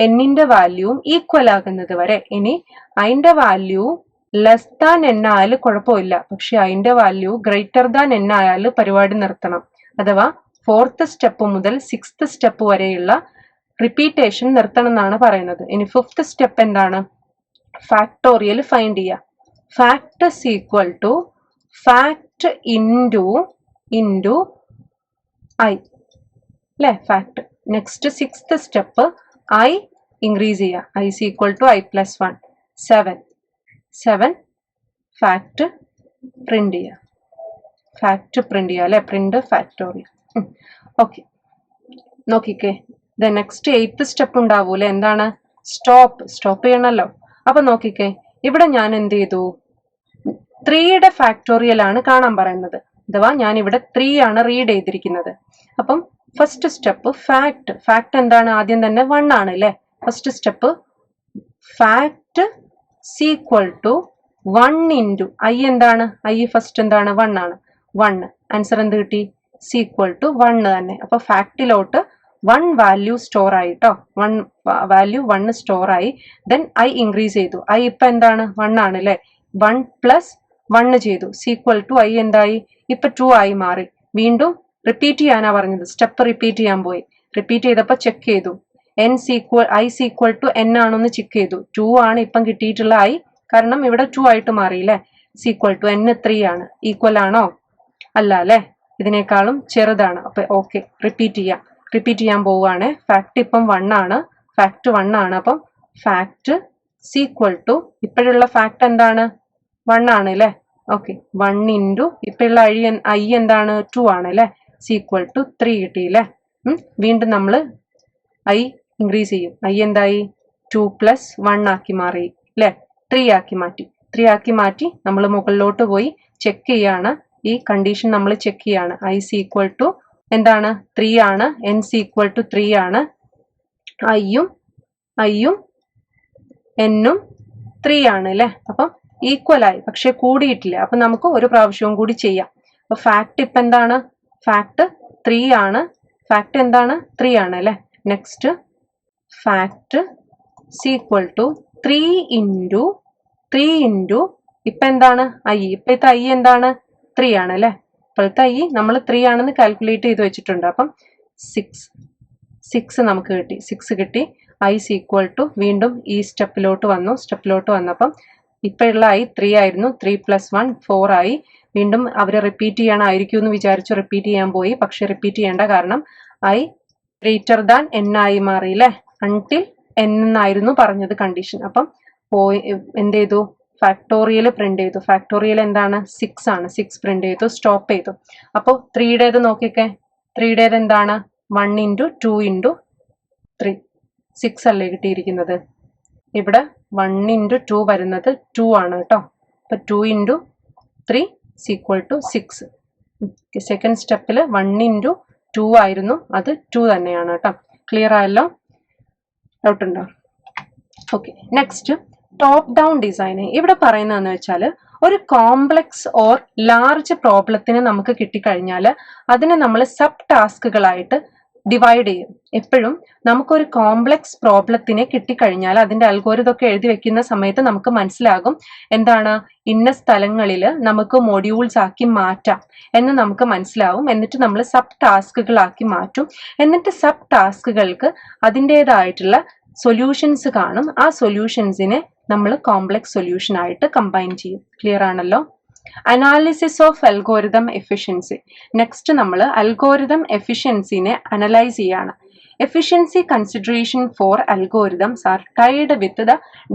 എന്നിന്റെ വാല്യൂവും ഈക്വൽ ആകുന്നത് വരെ. ഇനി ഐന്റെ വാല്യൂ ലെസ് ദാൻ n ആയാലും കുഴപ്പമില്ല, പക്ഷെ അതിന്റെ വാല്യൂ ഗ്രേറ്റർ ദാൻ n ആയാലും പരിപാടി നിർത്തണം. അഥവാ 4th സ്റ്റെപ്പ് മുതൽ 6th സ്റ്റെപ്പ് വരെയുള്ള റിപ്പീറ്റേഷൻ നിർത്തണം എന്നാണ് പറയുന്നത്. ഇനി 5th സ്റ്റെപ്പ് എന്താണ്? ഫാക്ടോറിയൽ ഫൈൻഡ് ചെയ്യുക. Fact equal to fact into I അല്ലെ, fact. Next 6th step I increase ചെയ്യുക. I equal to I + 1. 7 fact print ചെയ്യുക. അല്ലെ, പ്രിന്റ് ഫാക്ടോറിയൽ. ഓക്കെ. നോക്കിക്കേ, നെക്സ്റ്റ് 8th സ്റ്റെപ്പ് ഉണ്ടാവൂലെ, എന്താണ്? സ്റ്റോപ്പ് ചെയ്യണമല്ലോ. അപ്പൊ നോക്കിക്കേ, ഇവിടെ ഞാൻ എന്ത് ചെയ്തു? 3യുടെ ഫാക്ടോറിയൽ ആണ് കാണാൻ പറയുന്നത്. അഥവാ ഞാൻ ഇവിടെ 3 ആണ് റീഡ് ചെയ്തിരിക്കുന്നത്. അപ്പം ഫസ്റ്റ് സ്റ്റെപ്പ് ഫാക്ട് എന്താണ്? ആദ്യം തന്നെ 1 ആണ് അല്ലേ? First step fact equal to 1 into i എന്താണ്? ഐ ഫസ്റ്റ് എന്താണ്? 1 ആണ്. 1 ആൻസർ എന്ത് കിട്ടി? സീക്വൽ ടു 1 തന്നെ. അപ്പൊ ഫാക്ടിലോട്ട് 1 വാല്യൂ സ്റ്റോർ ആയി കേട്ടോ. 1 വാല്യൂ 1 സ്റ്റോർ ആയി. ദെൻ ഐ ഇൻക്രീസ് ചെയ്തു. ഐ ഇപ്പൊ എന്താണ്? 1 ആണ് അല്ലേ? 1 പ്ലസ് 1 ചെയ്തു. സീക്വൽ ടു ഐ എന്തായി? ഇപ്പൊ 2 ആയി മാറി. വീണ്ടും റിപ്പീറ്റ് ചെയ്യാനാ പറഞ്ഞത്. സ്റ്റെപ്പ് റിപ്പീറ്റ് ചെയ്യാൻ പോയി. റിപ്പീറ്റ് ചെയ്തപ്പോ ചെക്ക് ചെയ്തു. ഐ സീക്വൽ ടു എൻ ആണോന്ന് ചെക്ക് ചെയ്തു. 2 ആണ് ഇപ്പം കിട്ടിയിട്ടുള്ള ഐ. കാരണം ഇവിടെ 2 ആയിട്ട് മാറിയില്ലേ? സീക്വൽ ടു എൻ 3 ആണ്. ഈക്വൽ ആണോ? അല്ല അല്ലെ? ഇതിനേക്കാളും ചെറുതാണ്. അപ്പൊ ഓക്കെ, റിപ്പീറ്റ് ചെയ്യാൻ പോവുകയാണ്. ഫാക്ട് ഇപ്പം 1 ആണ്. ഫാക്ട് 1 ആണ്. അപ്പം ഫാക്ട് സീക്വൽ ടു ഇപ്പോഴുള്ള ഫാക്ട് എന്താണ്? 1 ആണ് അല്ലെ? ഓക്കെ, 1 ഇൻറ്റു ഇപ്പോഴുള്ള ഐ എന്താണ്? 2 ആണ് അല്ലെ? സീക്വൽ ടു 3 കിട്ടിയില്ലേ? വീണ്ടും നമ്മൾ ഐ ഇൻക്രീസ് ചെയ്യും. ഐ എന്തായി? 2 പ്ലസ് 1 ആക്കി മാറി അല്ലെ? 3 ആക്കി മാറ്റി നമ്മൾ മുകളിലോട്ട് പോയി ചെക്ക് ചെയ്യാണ്. ഈ കണ്ടീഷൻ നമ്മൾ ചെക്ക് ചെയ്യാണ്. ഐ സീക്വൽ ടു എന്താണ്? 3 ആണ്. എൻ സീക്വൽ ടു 3 ആണ്. ഐയും എന്നും 3 ആണ് അല്ലെ? അപ്പം ഈക്വൽ ആയി, പക്ഷെ കൂടിയിട്ടില്ല. അപ്പൊ നമുക്ക് ഒരു പ്രാവശ്യവും കൂടി ചെയ്യാം. അപ്പൊ ഫാക്ട് ഇപ്പൊ എന്താണ്? ഫാക്ട് 3 ആണ്. ഫാക്ട് എന്താണ്? 3 ആണ് അല്ലെ? Next fact equal to 3 into ഇപ്പൊ എന്താണ്? ഐ. ഇപ്പോഴത്തെ ഐ എന്താണ്? 3 ആണ് അല്ലെ? ഇപ്പോഴത്തെ ഐ നമ്മൾ 3 ആണെന്ന് കാൽക്കുലേറ്റ് ചെയ്ത് വെച്ചിട്ടുണ്ട്. അപ്പം 6 നമുക്ക് കിട്ടി. 6 കിട്ടി. ഐ സീക്വൽ ടു വീണ്ടും ഈ സ്റ്റെപ്പിലോട്ട് വന്നപ്പം ഇപ്പോഴുള്ള ഐ 3 ആയിരുന്നു. 3 പ്ലസ് 1 4 ആയി. വീണ്ടും അവരെ റിപ്പീറ്റ് ചെയ്യണമായിരിക്കും എന്ന് വിചാരിച്ചു റിപ്പീറ്റ് ചെയ്യാൻ പോയി. പക്ഷെ റിപ്പീറ്റ് ചെയ്യേണ്ട, കാരണം ഐ ഗ്രേറ്റർ ദാൻ എൻ ആയി മാറി അല്ലെ? അൺടിൽ എൻ എന്നായിരുന്നു പറഞ്ഞത് കണ്ടീഷൻ. അപ്പം എന്ത് ചെയ്തു? ഫാക്ടോറിയൽ പ്രിന്റ് ചെയ്തു. ഫാക്ടോറിയൽ എന്താണ്? 6 ആണ്. 6 പ്രിന്റ് ചെയ്തു. സ്റ്റോപ്പ് ചെയ്തു. അപ്പോൾ 3-യുടേത് നോക്കിക്കേ. 3-യുടേത് എന്താണ്? 1 ഇൻറ്റു 2 ഇൻറ്റു 3 6 അല്ലേ കിട്ടിയിരിക്കുന്നത്? ഇവിടെ 1 ഇൻറ്റു 2 വരുന്നത് 2 ആണ് കേട്ടോ. അപ്പൊ 2 ഇൻറ്റു 3 സീക്വൽ ടു 6. സെക്കൻഡ് സ്റ്റെപ്പിൽ 1 ഇൻറ്റു 2 ആയിരുന്നു. അത് 2 തന്നെയാണ് കേട്ടോ. ക്ലിയർ ആയല്ലോ? ഡൗട്ട് ഉണ്ടോ? Okay, next top down designing. ഇവിടെ പറയുന്നതെന്ന് വെച്ചാൽ ഒരു കോംപ്ലക്സ് ഓർ ലാർജ് പ്രോബ്ലത്തിന് നമുക്ക് കിട്ടിക്കഴിഞ്ഞാൽ അതിനെ നമ്മൾ സബ് ടാസ്കുകളായിട്ട് ഡിവൈഡ് ചെയ്യും. എപ്പോഴും നമുക്കൊരു കോംപ്ലക്സ് പ്രോബ്ലത്തിനെ കിട്ടിക്കഴിഞ്ഞാൽ അതിന്റെ അൽഗോരിതമൊക്കെ എഴുതി വെക്കുന്ന സമയത്ത് നമുക്ക് മനസ്സിലാകും എന്താണ് ഇന്ന സ്ഥലങ്ങളിൽ നമുക്ക് മൊഡ്യൂൾസ് ആക്കി മാറ്റാം എന്ന് നമുക്ക് മനസ്സിലാവും. എന്നിട്ട് നമ്മൾ സബ് ടാസ്കുകളാക്കി മാറ്റും. എന്നിട്ട് സബ് ടാസ്കുകൾക്ക് അതിൻ്റെതായിട്ടുള്ള സൊല്യൂഷൻസ് കാണും. ആ സൊല്യൂഷൻസിനെ നമ്മൾ കോംപ്ലക്സ് സൊല്യൂഷൻ ആയിട്ട് കമ്പൈൻ ചെയ്യും. ക്ലിയർ ആണല്ലോ? Analysis of algorithm efficiency. Next നമ്മൾ അൽഗോരിതം എഫിഷ്യൻസിനെ അനലൈസ് ചെയ്യാണ്. Efficiency consideration for algorithms are tied with the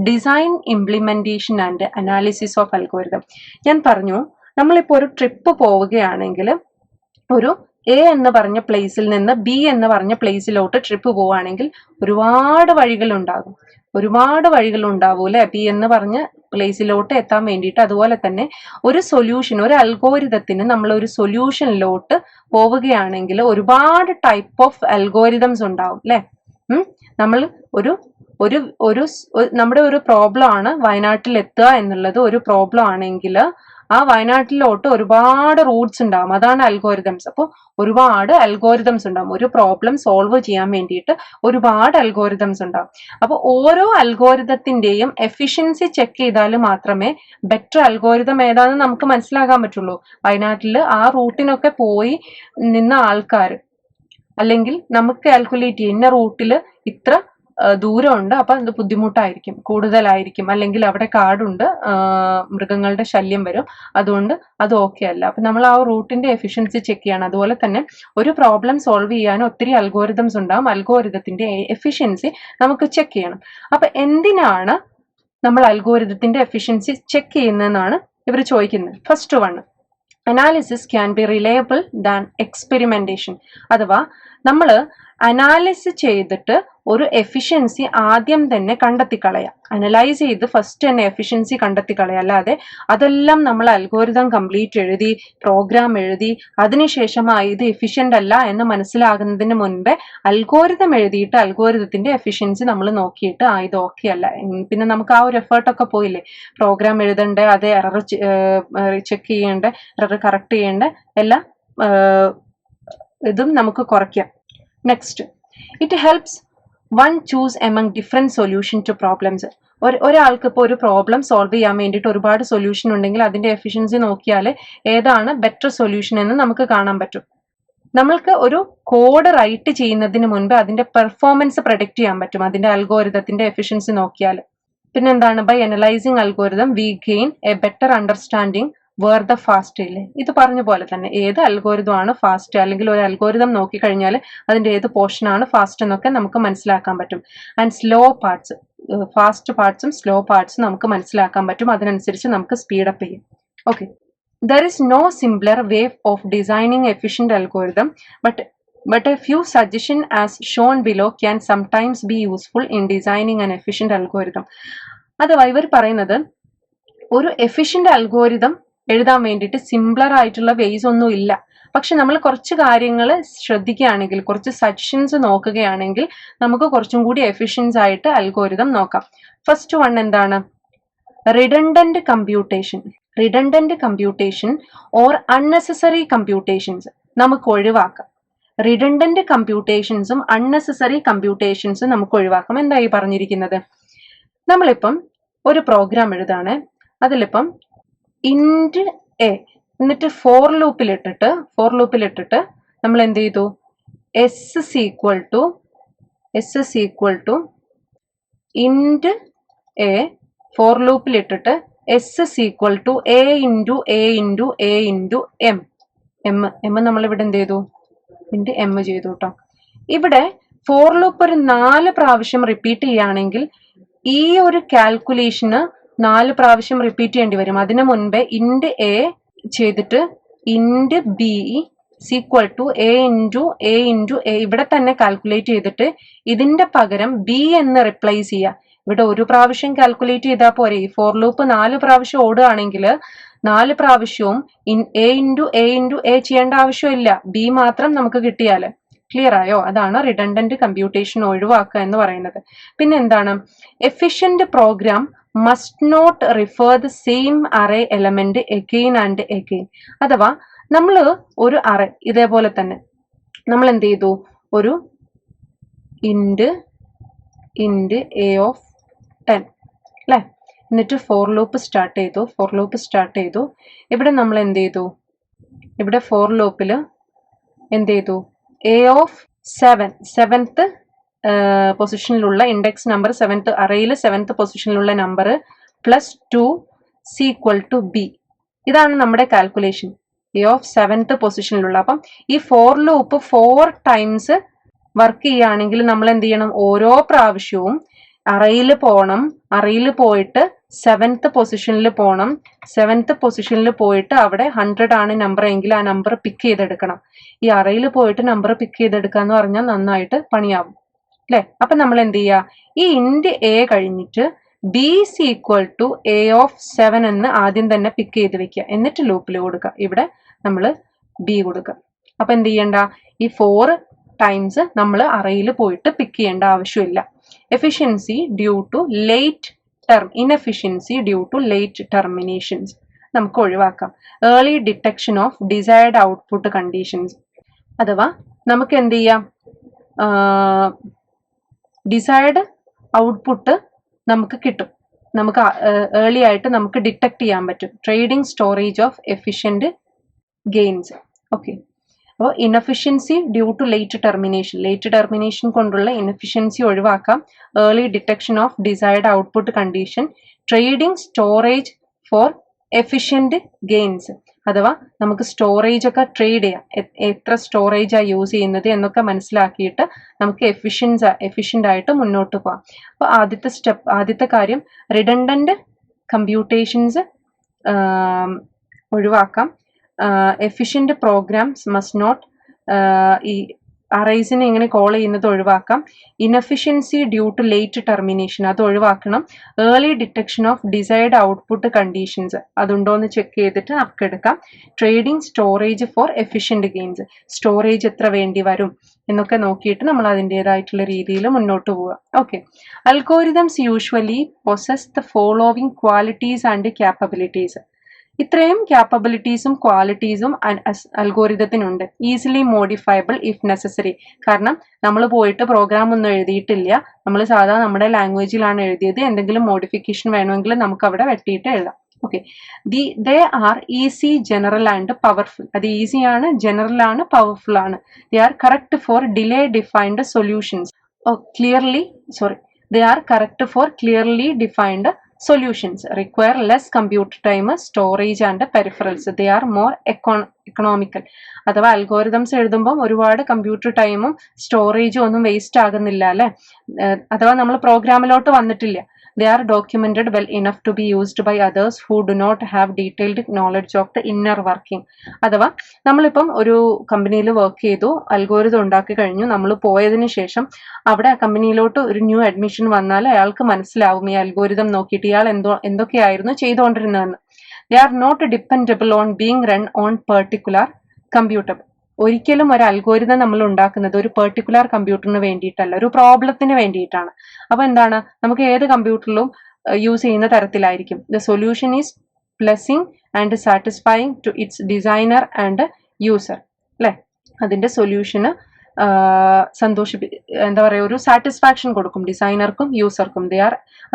design, implementation and analysis of algorithm. ഞാൻ പറഞ്ഞു, നമ്മളിപ്പോൾ ഒരു ട്രിപ്പ് പോവുകയാണെങ്കിൽ ഒരു എ എന്ന് പറഞ്ഞ പ്ലേസിൽ നിന്ന് ബി എന്ന് പറഞ്ഞ പ്ലേസിലോട്ട് ട്രിപ്പ് പോവുകയാണെങ്കിൽ ഒരുപാട് വഴികളുണ്ടാകും. അല്ലെ? ബി എന്ന് പറഞ്ഞ പ്ലേസിലോട്ട് എത്താൻ വേണ്ടിയിട്ട്. അതുപോലെ തന്നെ ഒരു സൊല്യൂഷൻ, ഒരു അൽഗോരിതത്തിന് നമ്മൾ ഒരു സൊല്യൂഷനിലോട്ട് പോവുകയാണെങ്കിൽ ഒരുപാട് ടൈപ്പ് ഓഫ് അൽഗോരിതംസ് ഉണ്ടാവും അല്ലെ? നമ്മൾ നമ്മുടെ ഒരു പ്രോബ്ലം ആണ് വയനാട്ടിൽ എത്തുക എന്നുള്ളത്. ഒരു പ്രോബ്ലം ആണെങ്കിൽ ആ വയനാട്ടിലോട്ട് ഒരുപാട് റൂട്ട്സ് ഉണ്ടാവും. അതാണ് അൽഗോരിതംസ്. അപ്പോൾ ഒരുപാട് അൽഗോരിതംസ് ഉണ്ടാവും. ഒരു പ്രോബ്ലം സോൾവ് ചെയ്യാൻ വേണ്ടിയിട്ട് ഒരുപാട് അൽഗോരിതംസ് ഉണ്ടാവും. അപ്പോൾ ഓരോ അൽഗോരിതത്തിന്റെയും എഫിഷ്യൻസി ചെക്ക് ചെയ്താൽ മാത്രമേ ബെറ്റർ അൽഗോരിതം ഏതാണെന്ന് നമുക്ക് മനസ്സിലാക്കാൻ പറ്റുള്ളൂ. വയനാട്ടിൽ ആ റൂട്ടിനൊക്കെ പോയി നിന്ന ആൾക്കാർ, അല്ലെങ്കിൽ നമുക്ക് കാൽക്കുലേറ്റ് ചെയ്യുന്ന റൂട്ടിൽ ഇത്ര ദൂരമുണ്ട്, അപ്പൊ അത് ബുദ്ധിമുട്ടായിരിക്കും, കൂടുതലായിരിക്കും, അല്ലെങ്കിൽ അവിടെ കാടുണ്ട്, മൃഗങ്ങളുടെ ശല്യം വരും, അതുകൊണ്ട് അത് ഓക്കെ അല്ല. അപ്പൊ നമ്മൾ ആ റൂട്ടിന്റെ എഫിഷ്യൻസി ചെക്ക് ചെയ്യണം. അതുപോലെ തന്നെ ഒരു പ്രോബ്ലം സോൾവ് ചെയ്യാൻ ഒത്തിരി അൽഗോരിതംസ് ഉണ്ടാവും. അൽഗോരിതത്തിന്റെ എഫിഷ്യൻസി നമുക്ക് ചെക്ക് ചെയ്യണം. അപ്പൊ എന്തിനാണ് നമ്മൾ അൽഗോരിതത്തിന്റെ എഫിഷ്യൻസി ചെക്ക് ചെയ്യുന്നതെന്നാണ് ഇവർ ചോദിക്കുന്നത്. First one, analysis can be reliable than experimentation. അഥവാ നമ്മൾ അനാലിസിസ് ചെയ്തിട്ട് ഒരു എഫിഷ്യൻസി ആദ്യം തന്നെ കണ്ടെത്തിക്കളയാം. അനലൈസ് ചെയ്ത് ഫസ്റ്റ് തന്നെ എഫിഷ്യൻസി കണ്ടെത്തിക്കളയാം. അല്ലാതെ അതെല്ലാം നമ്മൾ അൽഗോരിതം കംപ്ലീറ്റ് എഴുതി പ്രോഗ്രാം എഴുതി അതിനുശേഷം ഇത് എഫിഷ്യന്റ് അല്ല എന്ന് മനസ്സിലാകുന്നതിന് മുൻപേ അൽഗോരിതം എഴുതിയിട്ട് അൽഗോരിതത്തിന്റെ എഫിഷ്യൻസി നമ്മൾ നോക്കിയിട്ട് ഇത് ഓക്കെ അല്ല, പിന്നെ നമുക്ക് ആ ഒരു എഫേർട്ടൊക്കെ പോയില്ലേ. പ്രോഗ്രാം എഴുതണ്ടേ, അത് എറർ ചെക്ക് ചെയ്യേണ്ടേ, എറർ കറക്റ്റ് ചെയ്യേണ്ടേ, എല്ലാം ഇതും നമുക്ക് കുറയ്ക്കാം. Next, it helps one choose among different solution to problems. ഒരാൾക്ക് ഇപ്പോൾ ഒരു പ്രോബ്ലം സോൾവ് ചെയ്യാൻ വേണ്ടിയിട്ട് ഒരുപാട് സൊല്യൂഷൻ ഉണ്ടെങ്കിൽ അതിന്റെ എഫിഷ്യൻസി നോക്കിയാൽ ഏതാണ് ബെറ്റർ സൊല്യൂഷൻ എന്ന് നമുക്ക് കാണാൻ പറ്റും. നമ്മൾക്ക് ഒരു കോഡ് റൈറ്റ് ചെയ്യുന്നതിന് മുൻപ് അതിന്റെ പെർഫോമൻസ് പ്രൊഡിക്റ്റ് ചെയ്യാൻ പറ്റും അതിന്റെ അൽഗോരിതത്തിന്റെ എഫിഷ്യൻസി നോക്കിയാൽ. പിന്നെന്താണ്, by analysing algorithm we gain a better understanding where the fast ഇല്ലേ. ഇത് പറഞ്ഞ പോലെ തന്നെ ഏത് അൽഗോരിതം ആണ് ഫാസ്റ്റ്, അല്ലെങ്കിൽ ഒരു അൽഗോരിതം നോക്കിക്കഴിഞ്ഞാൽ അതിന്റെ ഏത് പോർഷൻ ആണ് ഫാസ്റ്റ് എന്നൊക്കെ നമുക്ക് മനസ്സിലാക്കാൻ പറ്റും. ആൻഡ് സ്ലോ പാർട്സ്, ഫാസ്റ്റ് പാർട്സും സ്ലോ പാർട്സും നമുക്ക് മനസ്സിലാക്കാൻ പറ്റും. അതിനനുസരിച്ച് നമുക്ക് സ്പീഡപ്പ് ചെയ്യും. Okay, there is no simpler way of designing efficient algorithm, but a few suggestions as shown below can sometimes be useful in designing an efficient algorithm. അഥവാ ഇവർ പറയുന്നത് ഒരു എഫിഷ്യന്റ് അൽഗോരിതം എഴുതാൻ വേണ്ടിയിട്ട് സിംപ്ലർ ആയിട്ടുള്ള വേസ് ഒന്നും ഇല്ല. പക്ഷെ നമ്മൾ കുറച്ച് കാര്യങ്ങൾ ശ്രദ്ധിക്കുകയാണെങ്കിൽ, കുറച്ച് സജഷൻസ് നോക്കുകയാണെങ്കിൽ നമുക്ക് കുറച്ചും കൂടി എഫിഷ്യൻസ് ആയിട്ട് അൽഗോരിതം നോക്കാം. ഫസ്റ്റ് വൺ എന്താണ്, redundant computation. Redundant computation or unnecessary computations നമുക്ക് ഒഴിവാക്കാം. റിഡൻഡന്റ് കമ്പ്യൂട്ടേഷൻസും അൺനെസസറി കമ്പ്യൂട്ടേഷൻസും നമുക്ക് ഒഴിവാക്കാം. എന്തായി പറഞ്ഞിരിക്കുന്നത്, നമ്മളിപ്പം ഒരു പ്രോഗ്രാം എഴുതാണ്, അതിലിപ്പം ഇൻറ്റ് എ എന്നിട്ട് ഫോർ ലൂപ്പിലിട്ടിട്ട് നമ്മൾ എന്ത് ചെയ്തു, S equal to int A, for ലൂപ്പിലിട്ടിട്ട് S equal to A into A into A into M. M നമ്മളിവിടെ എന്ത് ചെയ്തു, ഇൻറ്റ് എം ചെയ്തു കേട്ടോ. ഇവിടെ ഫോർ ലൂപ്പ് ഒരു 4 പ്രാവശ്യം റിപ്പീറ്റ് ചെയ്യുകയാണെങ്കിൽ ഈ ഒരു കാൽക്കുലേഷന് 4 പ്രാവശ്യം റിപ്പീറ്റ് ചെയ്യേണ്ടി വരും. അതിനു മുൻപേ ഇൻറ്റ് എ ചെയ്തിട്ട് int B equal to A into A into A ഇവിടെ തന്നെ കാൽക്കുലേറ്റ് ചെയ്തിട്ട് ഇതിന്റെ പകരം ബി എന്ന് റിപ്ലേസ് ചെയ്യുക. ഇവിടെ ഒരു പ്രാവശ്യം കാൽക്കുലേറ്റ് ചെയ്താൽ പോരെ. ഈ ഫോർ ലൂപ്പ് 4 പ്രാവശ്യം ഓടുകയാണെങ്കിൽ 4 പ്രാവശ്യവും A into A into A ചെയ്യേണ്ട ആവശ്യമില്ല, ബി മാത്രം നമുക്ക് കിട്ടിയാൽ. ക്ലിയർ ആയോ? അതാണ് റിഡൻഡന്റ് കമ്പ്യൂട്ടേഷൻ ഒഴിവാക്കുക എന്ന് പറയുന്നത്. പിന്നെ എന്താണ്, efficient program must not refer the same array element again and again. അഥവാ നമ്മൾ ഒരു അറേ ഇതേപോലെ തന്നെ നമ്മൾ എന്ത് ചെയ്തു, ഒരു ഇൻറ്റ് എ ഓഫ് 10 അല്ലേ, എന്നിട്ട് ഫോർ ലൂപ്പ് സ്റ്റാർട്ട് ചെയ്തു. ഇവിടെ നമ്മൾ എന്ത് ചെയ്തു, ഇവിടെ ഫോർ ലൂപ്പിൽ എന്ത് ചെയ്തു, എ ഓഫ് 7th പൊസിഷനിലുള്ള ഇൻഡെക്സ് നമ്പർ 7th അറേയിൽ 7th പൊസിഷനിലുള്ള നമ്പർ പ്ലസ് 2 ഈക്വൽ ടു ബി. ഇതാണ് നമ്മുടെ കാൽക്കുലേഷൻ, എ ഓഫ് 7th പൊസിഷനിലുള്ള. അപ്പം ഈ ഫോർ ലൂപ്പ് 4 ടൈംസ് വർക്ക് ചെയ്യുകയാണെങ്കിൽ നമ്മൾ എന്ത് ചെയ്യണം, ഓരോ പ്രാവശ്യവും അറയിൽ പോകണം, അറയിൽ പോയിട്ട് 7th പൊസിഷനിൽ പോകണം, 7th പൊസിഷനിൽ പോയിട്ട് അവിടെ 100 ആണ് നമ്പർ എങ്കിൽ ആ നമ്പർ പിക്ക് ചെയ്തെടുക്കണം. ഈ അറയിൽ പോയിട്ട് നമ്പർ പിക്ക് ചെയ്തെടുക്കുക എന്ന് പറഞ്ഞാൽ നന്നായിട്ട് പണിയാവും അല്ലെ. അപ്പൊ നമ്മൾ എന്ത് ചെയ്യുക, ഈ ഇൻറ്റ് എ കഴിഞ്ഞിട്ട് b equal to a of 7 എന്ന് ആദ്യം തന്നെ പിക്ക് ചെയ്ത് വെക്കുക, എന്നിട്ട് ലൂപ്പിൽ കൊടുക്കുക. ഇവിടെ നമ്മൾ ബി കൊടുക്കുക. അപ്പൊ എന്ത് ചെയ്യണ്ട, ഈ 4 ടൈംസ് നമ്മൾ അറയിൽ പോയിട്ട് പിക്ക് ചെയ്യേണ്ട ആവശ്യമില്ല. Efficiency due to late inefficiency due to late terminations നമുക്ക് ഒഴിവാക്കാം. Early detection of desired output conditions. അഥവാ നമുക്ക് എന്ത് ചെയ്യാം, ഡിസൈർഡ് ഔട്ട്പുട്ട് നമുക്ക് കിട്ടും, നമുക്ക് ഏർലി ആയിട്ട് നമുക്ക് ഡിറ്റക്ട് ചെയ്യാൻ പറ്റും. Trading storage of efficient gains. Okay, അപ്പോൾ inefficiency due to late termination കൊണ്ടുള്ള ഇൻഎഫിഷ്യൻസി ഒഴിവാക്കാം. Early detection of desired output condition, trading storage for efficient gains. അഥവാ നമുക്ക് സ്റ്റോറേജ് ഒക്കെ ട്രേഡ് ചെയ്യാം, എത്ര സ്റ്റോറേജാണ് യൂസ് ചെയ്യുന്നത് എന്നൊക്കെ മനസ്സിലാക്കിയിട്ട് നമുക്ക് എഫിഷ്യൻ്റ് ആയിട്ട് മുന്നോട്ട് പോകാം. അപ്പോൾ ആദ്യത്തെ കാര്യം റിഡൻഡന്റ് കമ്പ്യൂട്ടേഷൻസ് ഒഴിവാക്കാം. എഫിഷ്യന്റ് പ്രോഗ്രാംസ് മസ്റ്റ് നോട്ട് ഈ അറൈസിനെ എങ്ങനെ കോൾ ചെയ്യുന്നത് ഒഴിവാക്കാം. Inefficiency due to late termination അത് ഒഴിവാക്കണം. Early detection of desired output conditions അതുണ്ടോ എന്ന് ചെക്ക് ചെയ്തിട്ട് നമുക്ക് എടുക്കാം. Trading storage for efficient gains storage എത്ര വേണ്ടി വരും എന്നൊക്കെ നോക്കിയിട്ട് നമ്മൾ അതിൻ്റെതായിട്ടുള്ള രീതിയിൽ മുന്നോട്ട് പോവുക. Okay, algorithms usually possess the following qualities and capabilities. ഇത്രയും ക്യാപ്പബിലിറ്റീസും ക്വാളിറ്റീസും അൽഗോരിതത്തിനുണ്ട്. Easily modifiable if necessary. കാരണം നമ്മൾ പോയിട്ട് പ്രോഗ്രാം ഒന്നും എഴുതിയിട്ടില്ല, നമ്മൾ സാധാരണ നമ്മുടെ ലാംഗ്വേജിലാണ് എഴുതിയത്. എന്തെങ്കിലും മോഡിഫിക്കേഷൻ വേണമെങ്കിൽ നമുക്ക് അവിടെ വെട്ടിയിട്ട് എഴുതാം. Okay, they are easy, general and powerful. അത് ഈസിയാണ്, ജനറൽ ആണ്, പവർഫുൾ ആണ്. They are correct for delay defined solutions. They are correct for clearly defined solutions, require less computer time, storage and peripherals. They are more economical. അഥവാ algorithms എഴുതുമ്പം ഒരുപാട് computer ടൈമും സ്റ്റോറേജും ഒന്നും waste ആകുന്നില്ല അല്ലെ. അഥവാ നമ്മൾ പ്രോഗ്രാമിലോട്ട് വന്നിട്ടില്ല. They are documented well enough to be used by others who do not have detailed knowledge of the inner working. അഥവാ നമ്മളിപ്പം ഒരു കമ്പനിയിൽ വർക്ക് ചെയ്തു, അൽഗോരിതം ഉണ്ടാക്കി കഴിഞ്ഞു, നമ്മൾ പോയതിനു ശേഷം അവിടെ ആ കമ്പനിയിലോട്ട് ഒരു ന്യൂ അഡ്മിഷൻ വന്നാൽ അയാൾക്ക് മനസ്സിലാവും ഈ അൽഗോരിതം നോക്കിയിട്ട് ഇയാൾ എന്തൊക്കെയായിരുന്നു ചെയ്തുകൊണ്ടിരുന്നതെന്ന്. They are not dependable on being run on particular computer. ഒരിക്കലും ഒരു അൽഗോരിതം നമ്മൾ ഉണ്ടാക്കുന്നത് ഒരു പെർട്ടിക്കുലർ കമ്പ്യൂട്ടറിന് വേണ്ടിയിട്ടല്ല, ഒരു പ്രോബ്ലത്തിന് വേണ്ടിയിട്ടാണ്. അപ്പൊ എന്താണ്, നമുക്ക് ഏത് കമ്പ്യൂട്ടറിലും യൂസ് ചെയ്യുന്ന തരത്തിലായിരിക്കും. The solution is pleasing and satisfying to its designer and user അല്ലെ. അതിന്റെ സൊല്യൂഷന് എന്താ പറയുക, ഒരു സാറ്റിസ്ഫാക്ഷൻ കൊടുക്കും ഡിസൈനർക്കും യൂസർക്കും.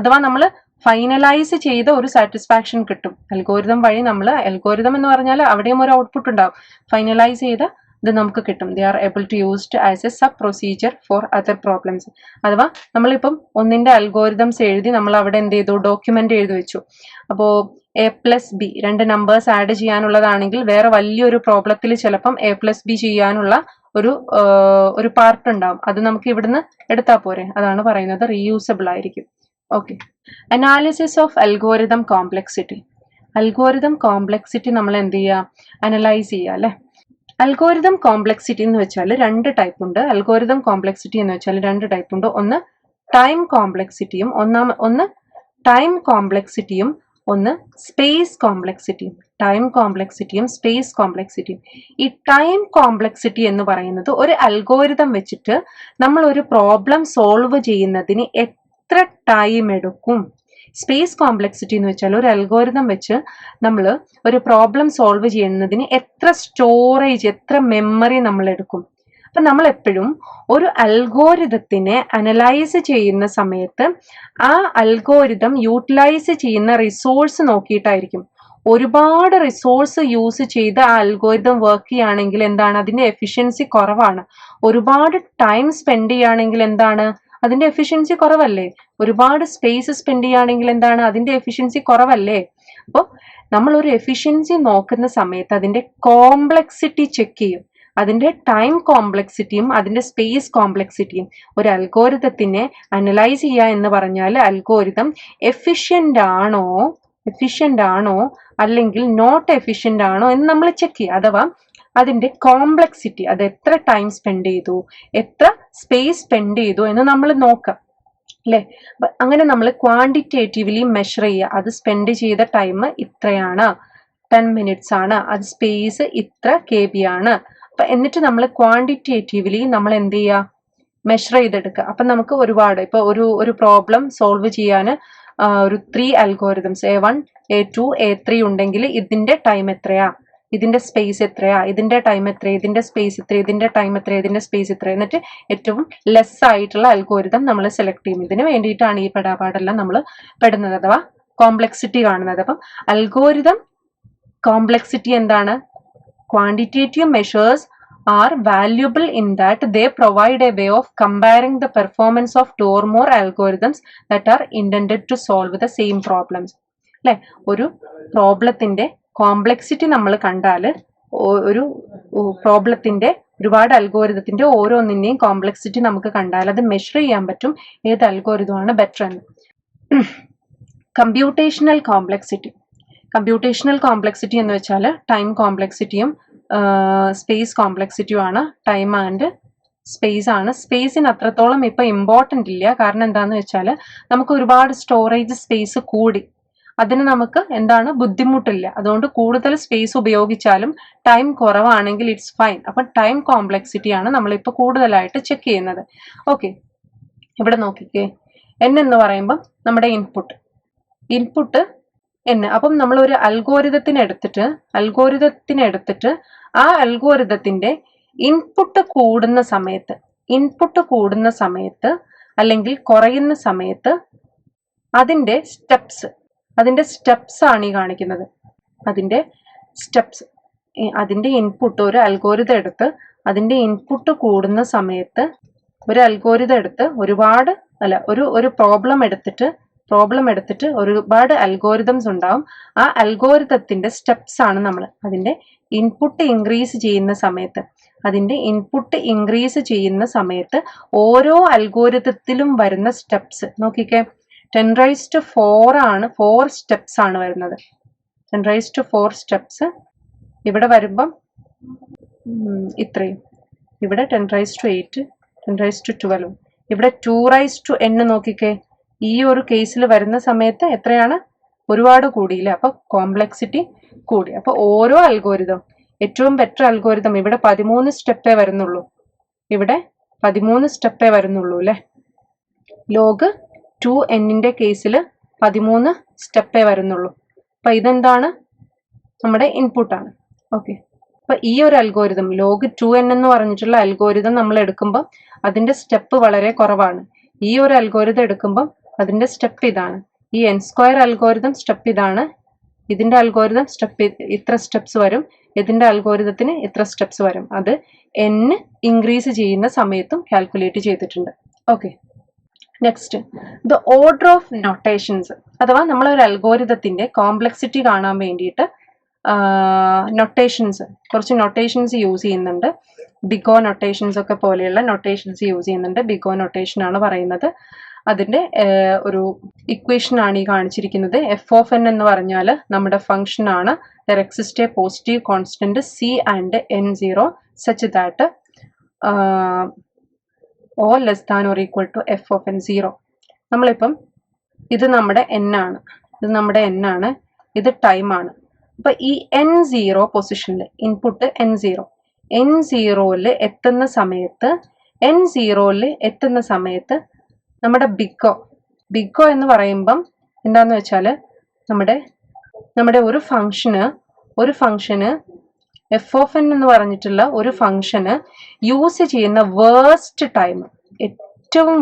അഥവാ നമ്മൾ ഫൈനലൈസ് ചെയ്ത ഒരു സാറ്റിസ്ഫാക്ഷൻ കിട്ടും അൽഗോരിതം വഴി. നമ്മൾ അൽഗോരിതം എന്ന് പറഞ്ഞാൽ അവിടെയും ഒരു ഔട്ട്പുട്ട് ഉണ്ടാവും. ഫൈനലൈസ് ചെയ്ത ഇത് നമുക്ക് കിട്ടും. They are able to used as a sub procedure for other problems. അഥവാ നമ്മളിപ്പം ഒന്നിന്റെ അൽഗോരിതംസ് എഴുതി നമ്മൾ അവിടെ എന്ത് ചെയ്തു, ഡോക്യുമെന്റ് എഴുതി വെച്ചു. അപ്പോൾ A+B രണ്ട് നമ്പേഴ്സ് ആഡ് ചെയ്യാനുള്ളതാണെങ്കിൽ വേറെ വലിയൊരു പ്രോബ്ലത്തിൽ ചിലപ്പം A+B ചെയ്യാനുള്ള ഒരു പാർട്ട് ഉണ്ടാവും. അത് നമുക്ക് ഇവിടുന്ന് എടുത്താൽ പോരെ. അതാണ് പറയുന്നത് റീയൂസബിൾ ആയിരിക്കും. Okay, analysis of algorithm complexity. Algorithm complexity നമ്മൾ എന്ത് ചെയ്യുക, അനലൈസ് ചെയ്യുക അല്ലെ. അൽഗോരിതം കോംപ്ലക്സിറ്റി എന്ന് വെച്ചാൽ രണ്ട് ടൈപ്പ് ഉണ്ട്. അൽഗോരിതം കോംപ്ലക്സിറ്റി എന്ന് വെച്ചാൽ രണ്ട് ടൈപ്പ് ഉണ്ട്. ഒന്ന് ടൈം കോംപ്ലക്സിറ്റിയും ടൈം കോംപ്ലക്സിറ്റിയും ഒന്ന് സ്പേസ് കോംപ്ലക്സിറ്റിയും. ടൈം കോംപ്ലക്സിറ്റിയും സ്പേസ് കോംപ്ലക്സിറ്റിയും. ഈ ടൈം കോംപ്ലക്സിറ്റി എന്ന് പറയുന്നത് ഒരു അൽഗോരിതം വെച്ചിട്ട് നമ്മൾ ഒരു പ്രോബ്ലം സോൾവ് ചെയ്യുന്നതിന് എത്ര ടൈം എടുക്കും. സ്പേസ് കോംപ്ലക്സിറ്റി എന്ന് വെച്ചാൽ ഒരു അൽഗോരിതം വെച്ച് നമ്മൾ ഒരു പ്രോബ്ലം സോൾവ് ചെയ്യുന്നതിന് എത്ര സ്റ്റോറേജ്, എത്ര മെമ്മറി നമ്മൾ എടുക്കും. അപ്പൊ നമ്മൾ എപ്പോഴും ഒരു അൽഗോരിതത്തിനെ അനലൈസ് ചെയ്യുന്ന സമയത്ത് ആ അൽഗോരിതം യൂട്ടിലൈസ് ചെയ്യുന്ന റിസോഴ്സ് നോക്കിയിട്ടായിരിക്കും. ഒരുപാട് റിസോഴ്സ് യൂസ് ചെയ്ത് ആ അൽഗോരിതം വർക്ക് ചെയ്യുകയാണെങ്കിൽ എന്താണ്, അതിന്റെ എഫിഷ്യൻസി കുറവാണ്. ഒരുപാട് ടൈം സ്പെൻഡ് ചെയ്യുകയാണെങ്കിൽ എന്താണ്, അതിന്റെ എഫിഷ്യൻസി കുറവല്ലേ. ഒരുപാട് സ്പേസ് സ്പെൻഡ് ചെയ്യുകയാണെങ്കിൽ എന്താണ്, അതിന്റെ എഫിഷ്യൻസി കുറവല്ലേ. അപ്പോൾ നമ്മൾ ഒരു എഫിഷ്യൻസി നോക്കുന്ന സമയത്ത് അതിന്റെ കോംപ്ലക്സിറ്റി ചെക്ക് ചെയ്യും. അതിന്റെ ടൈം കോംപ്ലക്സിറ്റിയും അതിന്റെ സ്പേസ് കോംപ്ലക്സിറ്റിയും. ഒരു അൽഗോരിതത്തിനെ അനലൈസ് ചെയ്യുക എന്ന് പറഞ്ഞാൽ അൽഗോരിതം എഫിഷ്യന്റ് ആണോ അല്ലെങ്കിൽ നോട്ട് എഫിഷ്യന്റ് ആണോ എന്ന് നമ്മൾ ചെക്ക് ചെയ്യുക. അഥവാ അതിന്റെ കോംപ്ലക്സിറ്റി, അത് എത്ര ടൈം സ്പെൻഡ് ചെയ്തു, എത്ര സ്പേസ് സ്പെൻഡ് ചെയ്തു എന്ന് നമ്മൾ നോക്കാം അല്ലെ. അങ്ങനെ നമ്മൾ ക്വാണ്ടിറ്റേറ്റീവ്ലി മെഷർ ചെയ്യുക. അത് സ്പെൻഡ് ചെയ്ത ടൈം ഇത്രയാണ്, 10 minutes ആണ്, അത് സ്പേസ് ഇത്ര KB ആണ്. എന്നിട്ട് നമ്മൾ ക്വാണ്ടിറ്റേറ്റീവ്ലി നമ്മൾ എന്ത് ചെയ്യുക, മെഷർ ചെയ്തെടുക്കുക. അപ്പൊ നമുക്ക് ഒരുപാട് ഇപ്പൊ ഒരു പ്രോബ്ലം സോൾവ് ചെയ്യാൻ ഒരു 3 അൽഗോരിതംസ് A1, A2, A3 ഉണ്ടെങ്കിൽ ഇതിന്റെ ടൈം എത്രയാ, ഇതിന്റെ സ്പേസ് എത്രയാ, ഇതിന്റെ ടൈം എത്ര, ഇതിന്റെ സ്പേസ് എത്ര, ഇതിന്റെ ടൈം എത്ര, ഇതിന്റെ സ്പേസ് എത്ര, എന്നിട്ട് ഏറ്റവും ലെസ് ആയിട്ടുള്ള അൽഗോരിതം നമ്മൾ സെലക്ട് ചെയ്യും. ഇതിന് വേണ്ടിയിട്ടാണ് ഈ പെടാപാടെല്ലാം നമ്മൾ പെടുന്നത്, അഥവാ കോംപ്ലക്സിറ്റി കാണുന്നത്. അപ്പം അൽഗോരിതം കോംപ്ലക്സിറ്റി എന്താണ്, quantitative measures are valuable in that they provide a way of comparing the performance of 2 or more algorithms that are intended to solve the same problems. അല്ലെ, ഒരു പ്രോബ്ലത്തിന്റെ കോംപ്ലക്സിറ്റി നമ്മൾ കണ്ടാൽ, ഒരു പ്രോബ്ലത്തിന്റെ ഒരുപാട് അൽഗോരിതത്തിന്റെ ഓരോന്നിന്റെയും കോംപ്ലക്സിറ്റി നമുക്ക് കണ്ടാൽ അത് മെഷർ ചെയ്യാൻ പറ്റും ഏത് അൽഗോരിതമാണ് ബെറ്റർ എന്ന്. Computational complexity. കമ്പ്യൂട്ടേഷണൽ കോംപ്ലക്സിറ്റി എന്ന് വെച്ചാൽ ടൈം കോംപ്ലക്സിറ്റിയും സ്പേസ് കോംപ്ലക്സിറ്റിയും ആണ്. ടൈം ആൻഡ് സ്പേസ് ആണ്. സ്പേസിന് അത്രത്തോളം ഇപ്പൊ ഇമ്പോർട്ടൻ്റ് ഇല്ല. കാരണം എന്താന്ന് വെച്ചാൽ നമുക്ക് ഒരുപാട് സ്റ്റോറേജ് സ്പേസ് കൂടി, അതിന് നമുക്ക് എന്താണ് ബുദ്ധിമുട്ടില്ല. അതുകൊണ്ട് കൂടുതൽ സ്പേസ് ഉപയോഗിച്ചാലും ടൈം കുറവാണെങ്കിൽ ഇറ്റ്സ് ഫൈൻ. അപ്പൊ ടൈം കോംപ്ലക്സിറ്റി ആണ് നമ്മളിപ്പോൾ കൂടുതലായിട്ട് ചെക്ക് ചെയ്യുന്നത്. ഓക്കെ, ഇവിടെ നോക്കിക്കേ, n എന്ന് പറയുമ്പോൾ നമ്മുടെ ഇൻപുട്ട് n. അപ്പം നമ്മൾ ഒരു അൽഗോരിതത്തിനെ എടുത്തിട്ട് ആ അൽഗോരിതത്തിന്റെ ഇൻപുട്ട് കൂടുന്ന സമയത്ത് അല്ലെങ്കിൽ കുറയുന്ന സമയത്ത് അതിന്റെ സ്റ്റെപ്സ് ആണ് ഈ കാണിക്കുന്നത്. അതിന്റെ ഇൻപുട്ട്, ഒരു അൽഗോരിതം എടുത്ത് അതിന്റെ ഇൻപുട്ട് കൂടുന്ന സമയത്ത് ഒരു പ്രോബ്ലം എടുത്തിട്ട് ഒരുപാട് അൽഗോരിതംസ് ഉണ്ടാവും. ആ അൽഗോരിതത്തിന്റെ സ്റ്റെപ്സ് ആണ് നമ്മൾ അതിന്റെ ഇൻപുട്ട് ഇൻക്രീസ് ചെയ്യുന്ന സമയത്ത് ഓരോ അൽഗോരിതത്തിലും വരുന്ന സ്റ്റെപ്സ് നോക്കിക്കേ. 10⁴ ആണ്, 4 സ്റ്റെപ്സ് ആണ് വരുന്നത്. 10⁴ സ്റ്റെപ്സ് ഇവിടെ വരുമ്പം ഇത്രയും, ഇവിടെ 10⁸, 10⁻², ഇവിടെ 2⁻n നോക്കിക്കേ. ഈ ഒരു കേസിൽ വരുന്ന സമയത്ത് എത്രയാണ്? ഒരുപാട് കൂടിയില്ല. അപ്പൊ കോംപ്ലക്സിറ്റി കൂടി. അപ്പൊ ഓരോ അൽഗോരിതം, ഏറ്റവും ബെറ്റർ അൽഗോരിതം ഇവിടെ 13 സ്റ്റെപ്പേ വരുന്നുള്ളൂ. അല്ലെ. ലോഗ് 2n കേസിൽ 13 സ്റ്റെപ്പേ വരുന്നുള്ളൂ. അപ്പൊ ഇതെന്താണ്? നമ്മുടെ ഇൻപുട്ടാണ്. ഓക്കെ, അപ്പൊ ഈ ഒരു അൽഗോരിതം ലോഗ് 2n എന്ന് പറഞ്ഞിട്ടുള്ള അൽഗോരിതം നമ്മൾ എടുക്കുമ്പോൾ അതിന്റെ സ്റ്റെപ്പ് വളരെ കുറവാണ്. ഈ ഒരു അൽഗോരിതം എടുക്കുമ്പോൾ അതിന്റെ സ്റ്റെപ്പ് ഇതാണ്. ഈ n² അൽഗോരിതം സ്റ്റെപ്പ് ഇതാണ്. ഇതിന്റെ അൽഗോരിതം ഇത്ര സ്റ്റെപ്സ് വരും. ഇതിന്റെ അൽഗോരിതത്തിന് ഇത്ര സ്റ്റെപ്സ് വരും. അത് n ഇൻക്രീസ് ചെയ്യുന്ന സമയത്തും കാൽക്കുലേറ്റ് ചെയ്തിട്ടുണ്ട്. Okay, next the order of notations, അഥവാ നമ്മൾ ഒരു അൽഗോരിതത്തിന്റെ കോംപ്ലക്സിറ്റി കാണാൻ വേണ്ടിയിട്ട് കുറച്ച് നൊട്ടേഷൻസ് യൂസ് ചെയ്യുന്നുണ്ട്. ബിഗോ നൊട്ടേഷൻസ് ഒക്കെ പോലെയുള്ള നൊട്ടേഷൻസ് യൂസ് ചെയ്യുന്നുണ്ട്. ബിഗോ നൊട്ടേഷൻ ആണ് പറയുന്നത്. അതിന്റെ ഒരു ഇക്വേഷൻ ആണ് ഈ കാണിച്ചിരിക്കുന്നത്. f(n) എന്ന് പറഞ്ഞാൽ നമ്മുടെ ഫംഗ്ഷൻ ആണ്. There exist a positive constant c and n0 such that o less than or equal to f(n)0. നമ്മളിപ്പം ഇത് നമ്മുടെ n ആണ്, ഇത് ടൈം ആണ്. അപ്പൊ ഈ n0 പൊസിഷനിൽ ഇൻപുട്ട് n0യിൽ എത്തുന്ന സമയത്ത് നമ്മുടെ ബിഗോ എന്ന് പറയുമ്പം എന്താന്ന് വെച്ചാൽ നമ്മുടെ ഒരു ഫംഗ്ഷന് f(n) എന്ന് പറഞ്ഞിട്ടുള്ള ഒരു ഫംഗ്ഷന് യൂസ് ചെയ്യുന്ന ഏറ്റവും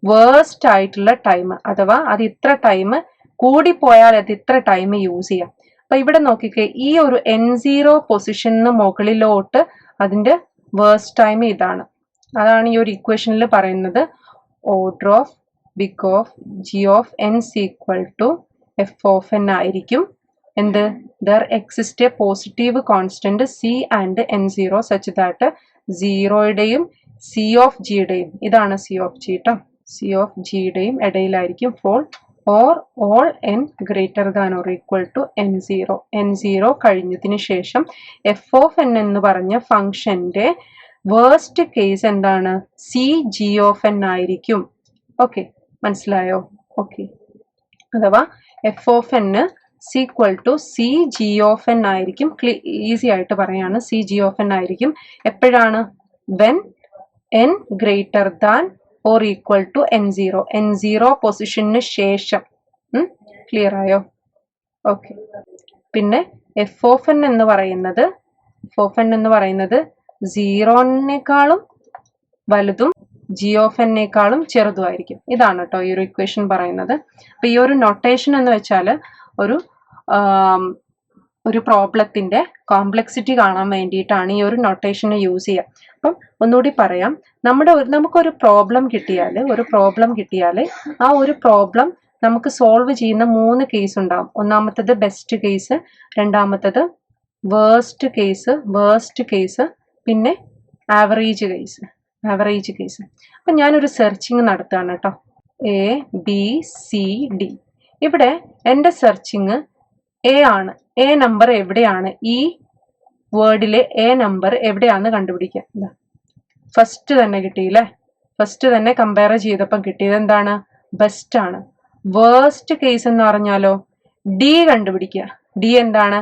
വേഴ്സ്റ്റ് ആയിട്ടുള്ള ടൈം, അഥവാ അത് ഇത്ര ടൈം കൂടിപ്പോയാൽ അത് ഇത്ര ടൈം യൂസ് ചെയ്യാം. അപ്പൊ ഇവിടെ നോക്കിക്കേ, ഈ ഒരു n0 പൊസിഷന് മുകളിലോട്ട് അതിന്റെ വേഴ്സ്റ്റ് ടൈം ഇതാണ്. അതാണ് ഈ ഒരു ഇക്വേഷനിൽ പറയുന്നത്. Order of big of g of n equal to f(n) ആയിരിക്കും. എന്ത്? There exist a positive constant c and n0 such that 0യുടെയും c ഓഫ് ജിയുടെയും, ഇതാണ് c ഓഫ് ജി ട്ടോ, c ഓഫ് ജിയുടെയും ഇടയിലായിരിക്കും fall or all n greater than or equal to n0 കഴിഞ്ഞതിന് ശേഷം f(n) എന്ന് പറഞ്ഞ ഫംഗ്ഷന്റെ വേഴ്സ്റ്റ് കേസ് എന്താണ്? cg(n) ആയിരിക്കും. ഓക്കെ, മനസ്സിലായോ? ഓക്കെ, അഥവാ f(n) ഈക്വൽ ടു cg(n) ആയിരിക്കും. ഈസി ആയിട്ട് പറയാണ്, cg(n) ആയിരിക്കും. എപ്പോഴാണ്? when n greater than or equal to n0 പൊസിഷന് ശേഷം. ക്ലിയർ ആയോ? ഓക്കെ, പിന്നെ f(n) എന്ന് പറയുന്നത് 0-നേക്കാളും വലുതും g(n)നേക്കാളും ചെറുതുമായിരിക്കും. ഇതാണ് കേട്ടോ ഈ ഒരു ഇക്വേഷൻ പറയുന്നത്. അപ്പൊ ഈ ഒരു നൊട്ടേഷൻ എന്ന് വെച്ചാൽ ഒരു പ്രോബ്ലത്തിന്റെ കോംപ്ലക്സിറ്റി കാണാൻ വേണ്ടിയിട്ടാണ് ഈ ഒരു നൊട്ടേഷനെ യൂസ് ചെയ്യുക. അപ്പം ഒന്നുകൂടി പറയാം, നമുക്കൊരു പ്രോബ്ലം കിട്ടിയാൽ ആ ഒരു പ്രോബ്ലം നമുക്ക് സോൾവ് ചെയ്യുന്ന 3 കേസ് ഉണ്ടാവും. ഒന്നാമത്തത് ബെസ്റ്റ് കേസ്, രണ്ടാമത്തത് വേഴ്സ്റ്റ് കേസ്, പിന്നെ ആവറേജ് കേസ്. അപ്പൊ ഞാനൊരു സെർച്ചിങ് നടത്തുകയാണ് കേട്ടോ. ABCD. ഇവിടെ എൻ്റെ സെർച്ചിങ് A ആണ്. A നമ്പർ എവിടെയാണ്? ഈ വേർഡിലെ എ നമ്പർ എവിടെയാന്ന് കണ്ടുപിടിക്കുക. ഫസ്റ്റ് തന്നെ കിട്ടിയില്ലേ? ഫസ്റ്റ് തന്നെ കമ്പയർ ചെയ്തപ്പം കിട്ടിയത് എന്താണ്? ബെസ്റ്റ് ആണ്. വേർസ്റ്റ് കേസ് എന്ന് പറഞ്ഞാലോ ഡി കണ്ടുപിടിക്കുക. ഡി എന്താണ്?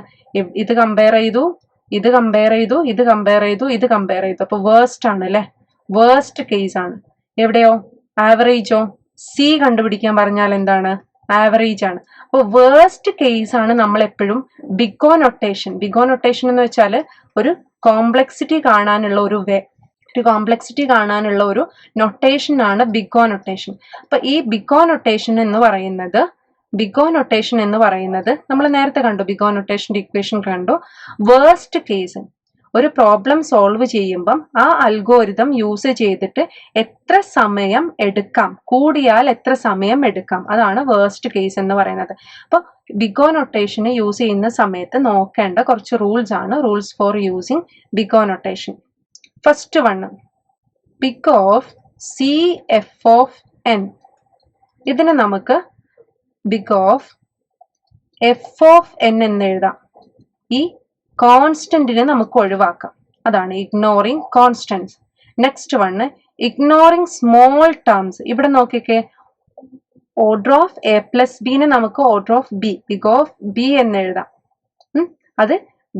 ഇത് കമ്പയർ ചെയ്തു, ഇത് കമ്പയർ ചെയ്തു, ഇത് കമ്പയർ ചെയ്തു, ഇത് കമ്പയർ ചെയ്തു. അപ്പൊ വേർസ്റ്റ് ആണ് അല്ലെ? വേർസ്റ്റ് കേസ് ആണ്. എവിടെയോ? ആവറേജോ? സി കണ്ടുപിടിക്കാൻ പറഞ്ഞാൽ എന്താണ്? ആവറേജ് ആണ്. അപ്പൊ വേർസ്റ്റ് കേസ് ആണ് നമ്മൾ എപ്പോഴും big O notation. Big O notation എന്ന് വെച്ചാൽ ഒരു കോംപ്ലക്സിറ്റി കാണാനുള്ള ഒരു കോംപ്ലക്സിറ്റി കാണാനുള്ള ഒരു നൊട്ടേഷൻ ആണ് ബിഗ് ഓ നൊട്ടേഷൻ. അപ്പൊ ഈ ബിഗ് ഓ നൊട്ടേഷൻ എന്ന് പറയുന്നത് നമ്മൾ നേരത്തെ കണ്ടു. ബിഗ് ഓ നൊട്ടേഷന്റെ ഇക്വേഷൻ കണ്ടു. വേർസ്റ്റ് കേസ് ഒരു പ്രോബ്ലം സോൾവ് ചെയ്യുമ്പം ആ അൽഗോരിതം യൂസ് ചെയ്തിട്ട് എത്ര സമയം എടുക്കാം, കൂടിയാൽ എത്ര സമയം എടുക്കാം, അതാണ് വേർസ്റ്റ് കേസ് എന്ന് പറയുന്നത്. അപ്പൊ ബിഗ് ഓ നൊട്ടേഷന് യൂസ് ചെയ്യുന്ന സമയത്ത് നോക്കേണ്ട കുറച്ച് റൂൾസ് ആണ്. Rules for using big O notation. First one, big of c f of n. ഇതിന് നമുക്ക് big of f of n എന്ന് എഴുതാം. ഈ കോൺസ്റ്റന്റിനെ നമുക്ക് ഒഴിവാക്കാം. അതാണ് ignoring constants. Next one, ignoring small terms. ഇവിടെ നോക്കിക്കേ, ഓർഡർ ഓഫ് എ പ്ലസ് ബിനെ നമുക്ക് order of b, big of b എന്ന് എഴുതാം. അത്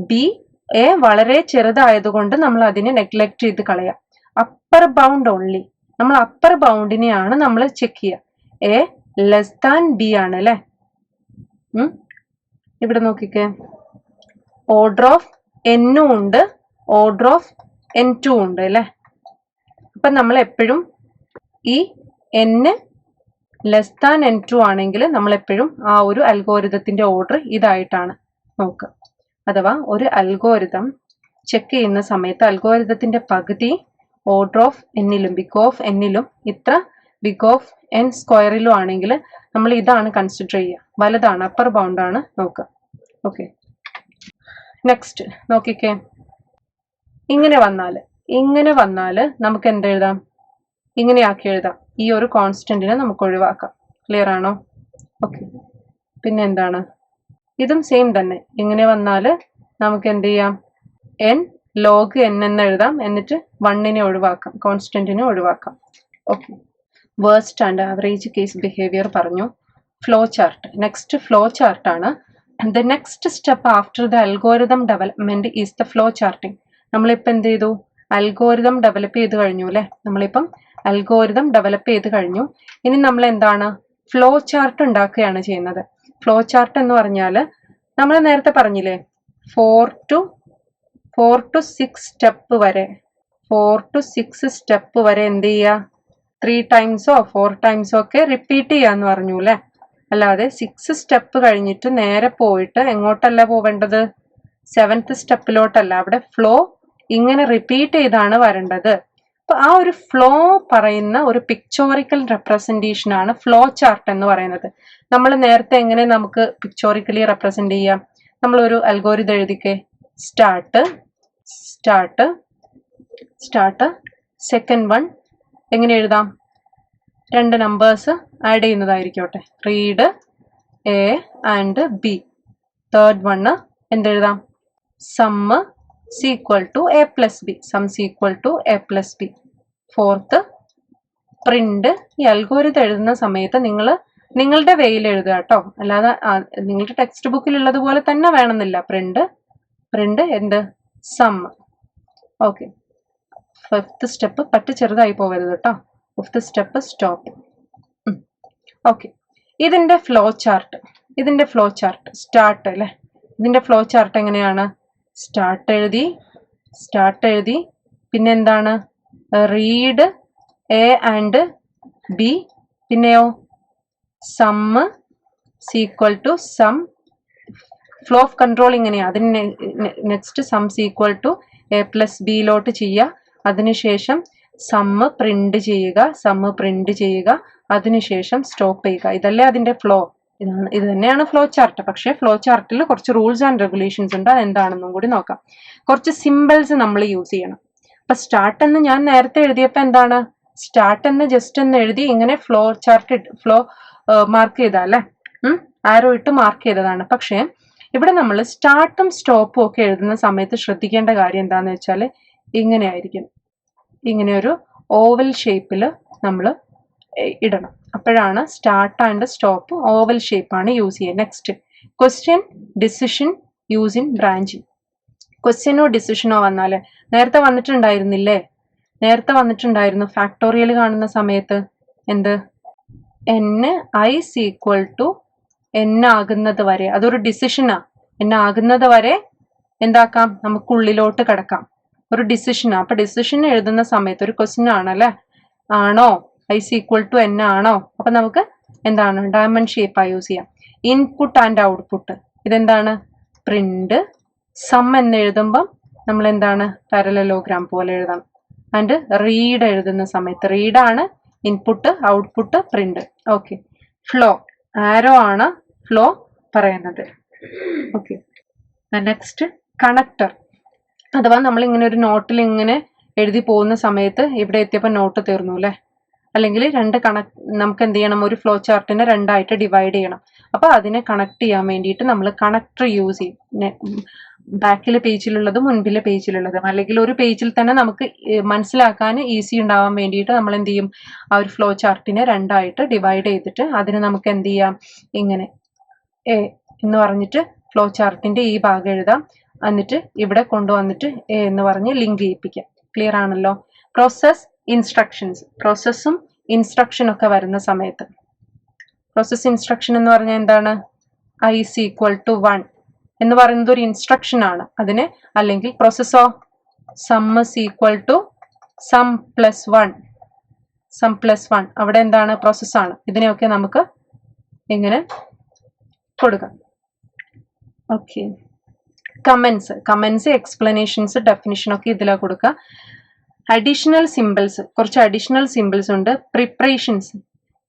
ബി എ വളരെ ചെറുതായതുകൊണ്ട് നമ്മൾ അതിനെ നെഗ്ലക്ട് ചെയ്ത് കളയാം. അപ്പർ ബൗണ്ട് ഓൺലി, നമ്മൾ അപ്പർ ബൗണ്ടിനെയാണ് നമ്മൾ ചെക്ക് ചെയ്യുക. എ ലെസ് ദാൻ ബി ആണ് അല്ലെ? ഇവിടെ നോക്കിക്കേ, ഓർഡർ ഓഫ് എന്നും ഉണ്ട്, ഓർഡർ ഓഫ് എൻ ടു ഉണ്ട് അല്ലെ? അപ്പൊ നമ്മൾ എപ്പോഴും ഈ n less than n two ആണെങ്കിൽ നമ്മൾ എപ്പോഴും ആ ഒരു അൽഗോരിതത്തിന്റെ ഓർഡർ ഇതായിട്ടാണ് നോക്കുക. അഥവാ ഒരു അൽഗോരിതം ചെക്ക് ചെയ്യുന്ന സമയത്ത് അൽഗോരിതത്തിന്റെ പകുതി ഓർഡർ ഓഫ് എന്നിലും ബിഗ് ഓഫ് എന്നിലും ഇത്ര ബിഗ് ഓഫ് എൻ സ്ക്വയറിലും ആണെങ്കിൽ നമ്മൾ ഇതാണ് കൺസിഡർ ചെയ്യുക. വലുതാണ്, അപ്പർ ബൗണ്ട് ആണ് നോക്കുക. ഓക്കെ, നെക്സ്റ്റ് നോക്കിക്കേ, ഇങ്ങനെ വന്നാല് നമുക്ക് എന്തെഴുതാം? ഇങ്ങനെ ആക്കി എഴുതാം. ഈ ഒരു കോൺസ്റ്റന്റിനെ നമുക്ക് ഒഴിവാക്കാം. ക്ലിയർ ആണോ? ഓക്കെ, പിന്നെ എന്താണ്? ഇതും സെയിം തന്നെ. ഇങ്ങനെ വന്നാല് നമുക്ക് എന്ത് ചെയ്യാം? എൻ ലോഗ് എൻ എന്ന് എഴുതാം. എന്നിട്ട് വണ്ണിനെ ഒഴിവാക്കാം, കോൺസ്റ്റന്റിനെ ഒഴിവാക്കാം. Okay, worst and average case behaviour പറഞ്ഞു. Flow chart. Next flow chart ആണ്. The next step after the algorithm development is the flow charting. നമ്മളിപ്പോൾ എന്ത് ചെയ്തു? അൽഗോരിതം ഡെവലപ്പ് ചെയ്ത് കഴിഞ്ഞു അല്ലെ? നമ്മളിപ്പം അൽഗോരിതം ഡെവലപ്പ് ചെയ്ത് കഴിഞ്ഞു. ഇനി നമ്മൾ എന്താണ്? ഫ്ലോ ചാർട്ട് ഉണ്ടാക്കുകയാണ് ചെയ്യുന്നത്. ഫ്ലോ ചാർട്ട് എന്ന് പറഞ്ഞാൽ നമ്മൾ നേരത്തെ പറഞ്ഞില്ലേ, 4 to 6 സ്റ്റെപ്പ് വരെ, 4 to 6 സ്റ്റെപ്പ് വരെ എന്ത് ചെയ്യുക? 3 ടൈംസോ 4 ടൈംസോ ഒക്കെ റിപ്പീറ്റ് ചെയ്യാന്ന് പറഞ്ഞു അല്ലെ? അല്ലാതെ 6 സ്റ്റെപ്പ് കഴിഞ്ഞിട്ട് നേരെ പോയിട്ട് എങ്ങോട്ടല്ല പോവേണ്ടത്? 7th സ്റ്റെപ്പിലോട്ടല്ല. അവിടെ ഫ്ലോ ഇങ്ങനെ റിപ്പീറ്റ് ചെയ്താണ് വരേണ്ടത്. അപ്പൊ ആ ഒരു ഫ്ലോ പറയുന്ന ഒരു പിക്ചോറിക്കൽ റെപ്രസെന്റേഷൻ ആണ് ഫ്ലോ ചാർട്ട് എന്ന് പറയുന്നത്. നമ്മൾ നേരത്തെ എങ്ങനെ നമുക്ക് പിക്ചോറിക്കലി റെപ്രസെന്റ് ചെയ്യാം? നമ്മൾ ഒരു അൽഗോരിതം എഴുതിക്കേ. സ്റ്റാർട്ട് സെക്കൻഡ് വൺ എങ്ങനെ എഴുതാം? 2 നമ്പേഴ്സ് ആഡ് ചെയ്യുന്നതായിരിക്കോട്ടെ. Read A and B. Third one എന്തെഴുതാം? Sum equal to A plus B. Sums equal to A plus B. Fourth print. ഈ അൽഗോരിതം എഴുതുന്ന സമയത്ത് നിങ്ങൾ നിങ്ങളുടെ വേയിൽ എഴുതുക കേട്ടോ. അല്ലാതെ നിങ്ങളുടെ ടെക്സ്റ്റ് ബുക്കിൽ ഉള്ളതുപോലെ തന്നെ വേണമെന്നില്ല. പ്രിന്റ് എന്ത്? സം. ഓക്കെ, 5th സ്റ്റെപ്പ് പറ്റ് ചെറുതായി പോകരുത് കേട്ടോ. 5th step stop. ഓക്കെ, ഇതിന്റെ ഫ്ലോ ചാർട്ട് സ്റ്റാർട്ട് അല്ലെ? ഇതിന്റെ ഫ്ലോ ചാർട്ട് എങ്ങനെയാണ്? സ്റ്റാർട്ട് എഴുതി പിന്നെ എന്താണ്? Read A and B. പിന്നെയോ sum equal to sum. Flow of control ഇങ്ങനെയാ. അതിന് next sums equal to A plus ബിയിലോട്ട് ചെയ്യുക. അതിനുശേഷം സമ്മ് പ്രിന്റ് ചെയ്യുക. അതിനുശേഷം സ്റ്റോപ്പ് ചെയ്യുക. ഇതല്ലേ അതിന്റെ ഫ്ലോ. ഇത് തന്നെയാണ് ഫ്ലോ ചാർട്ട്. പക്ഷേ ഫ്ലോ ചാർട്ടിൽ കുറച്ച് റൂൾസ് ആൻഡ് റെഗുലേഷൻസ് ഉണ്ട്. അതെന്താണെന്നും കൂടി നോക്കാം. കുറച്ച് സിമ്പിൾസ് നമ്മൾ യൂസ് ചെയ്യണം. അപ്പൊ സ്റ്റാർട്ട് എന്ന് ഞാൻ നേരത്തെ എഴുതിയപ്പോ എന്താണ്? സ്റ്റാർട്ട് എന്ന് ജസ്റ്റ് എന്ന് എഴുതി ഇങ്ങനെ ഫ്ലോ ചാർട്ട് മാർക്ക് ചെയ്ത അല്ലെ? ആരോ ഇട്ട് മാർക്ക് ചെയ്തതാണ്. പക്ഷേ ഇവിടെ നമ്മൾ സ്റ്റാർട്ടും സ്റ്റോപ്പും ഒക്കെ എഴുതുന്ന സമയത്ത് ശ്രദ്ധിക്കേണ്ട കാര്യം എന്താണെന്ന് വെച്ചാൽ ഇങ്ങനെ ആയിരിക്കും. ഇങ്ങനെ ഒരു ഓവൽ ഷേപ്പിൽ നമ്മൾ ഇടണം. അപ്പോഴാണ് സ്റ്റാർട്ട് ആൻഡ് സ്റ്റോപ്പ് ഓവൽ ഷേപ്പാണ് യൂസ് ചെയ്യുക. Next question decision use in branching. ക്വസ്റ്റ്യനോ ഡിസിഷനോ വന്നാൽ നേരത്തെ വന്നിട്ടുണ്ടായിരുന്നില്ലേ? നേരത്തെ വന്നിട്ടുണ്ടായിരുന്നു ഫാക്ടോറിയൽ കാണുന്ന സമയത്ത്. എന്ത്? n i equal to n ആകുന്നത് വരെ, അതൊരു ഡിസിഷനാ. n ആകുന്നത് വരെ എന്താക്കാം? നമുക്ക് ഉള്ളിലോട്ട് കിടക്കാം. ഒരു ഡിസിഷനാ. അപ്പൊ ഡിസിഷൻ എഴുതുന്ന സമയത്ത് ഒരു ക്വസ്റ്റ്യൻ ആണല്ലേ, ആണോ i ഈക്വൽ ടു n ആണോ? അപ്പൊ നമുക്ക് എന്താണ്? ഡയമണ്ട് ഷേപ്പായി യൂസ് ചെയ്യാം. ഇൻപുട്ട് ആൻഡ് ഔട്ട്പുട്ട് ഇതെന്താണ്? പ്രിന്റ്. സം എന്ന് എഴുതുമ്പം നമ്മൾ എന്താണ്? പാരലലോഗ്രാം പോലെ എഴുതണം. ആൻഡ് റീഡ് എഴുതുന്ന സമയത്ത് റീഡാണ് input, output, print. Okay. Flow arrow ആണ് ഫ്ലോ പറയുന്നത്. ഓക്കെ. Next connector. അഥവാ നമ്മൾ ഇങ്ങനെ ഒരു നോട്ടിൽ ഇങ്ങനെ എഴുതി പോകുന്ന സമയത്ത് ഇവിടെ എത്തിയപ്പോൾ നോട്ട് തീർന്നു അല്ലേ? അല്ലെങ്കിൽ നമുക്ക് എന്ത് ചെയ്യണം? ഒരു ഫ്ലോ ചാർട്ടിനെ രണ്ടായിട്ട് ഡിവൈഡ് ചെയ്യണം. അപ്പൊ അതിനെ കണക്ട് ചെയ്യാൻ വേണ്ടിയിട്ട് നമ്മൾ കണക്ടർ യൂസ് ചെയ്യും. ബാക്കിലെ പേജിലുള്ളതും മുൻപിലെ പേജിലുള്ളതും, അല്ലെങ്കിൽ ഒരു പേജിൽ തന്നെ നമുക്ക് മനസ്സിലാക്കാൻ ഈസി ഉണ്ടാവാൻ വേണ്ടിയിട്ട് നമ്മൾ എന്ത് ചെയ്യും? ആ ഒരു ഫ്ലോ ചാർട്ടിനെ രണ്ടായിട്ട് ഡിവൈഡ് ചെയ്തിട്ട് അതിന് നമുക്ക് എന്ത് ചെയ്യാം? ഇങ്ങനെ എ എന്ന് പറഞ്ഞിട്ട് ഫ്ലോ ചാർട്ടിന്റെ ഈ ഭാഗം എഴുതാം. എന്നിട്ട് ഇവിടെ കൊണ്ടുവന്നിട്ട് എ എന്ന് പറഞ്ഞ് ലിങ്ക് ചെയ്യിപ്പിക്കാം. ക്ലിയർ ആണല്ലോ? Process instructions. പ്രോസസ്സും ഇൻസ്ട്രക്ഷൻ ഒക്കെ വരുന്ന സമയത്ത് പ്രോസസ് ഇൻസ്ട്രക്ഷൻ എന്ന് പറഞ്ഞാൽ എന്താണ്? i ഈക്വൽ ടു 1 എന്ന് പറയുന്നത് ഒരു ഇൻസ്ട്രക്ഷൻ ആണ് അതിന്. അല്ലെങ്കിൽ പ്രോസസ്സോ sum equal to sum plus 1. Sum plus 1 അവിടെ എന്താണ്? പ്രോസസ്സാണ്. ഇതിനെയൊക്കെ നമുക്ക് ഇങ്ങനെ കൊടുക്കാം. ഓക്കെ. കമന്റ്സ് എക്സ്പ്ലനേഷൻസ് ഡെഫിനിഷൻ ഒക്കെ ഇതിലാ കൊടുക്കുക. അഡീഷണൽ സിമ്പിൾസ്, കുറച്ച് അഡീഷണൽ സിമ്പിൾസ് ഉണ്ട്. Preparations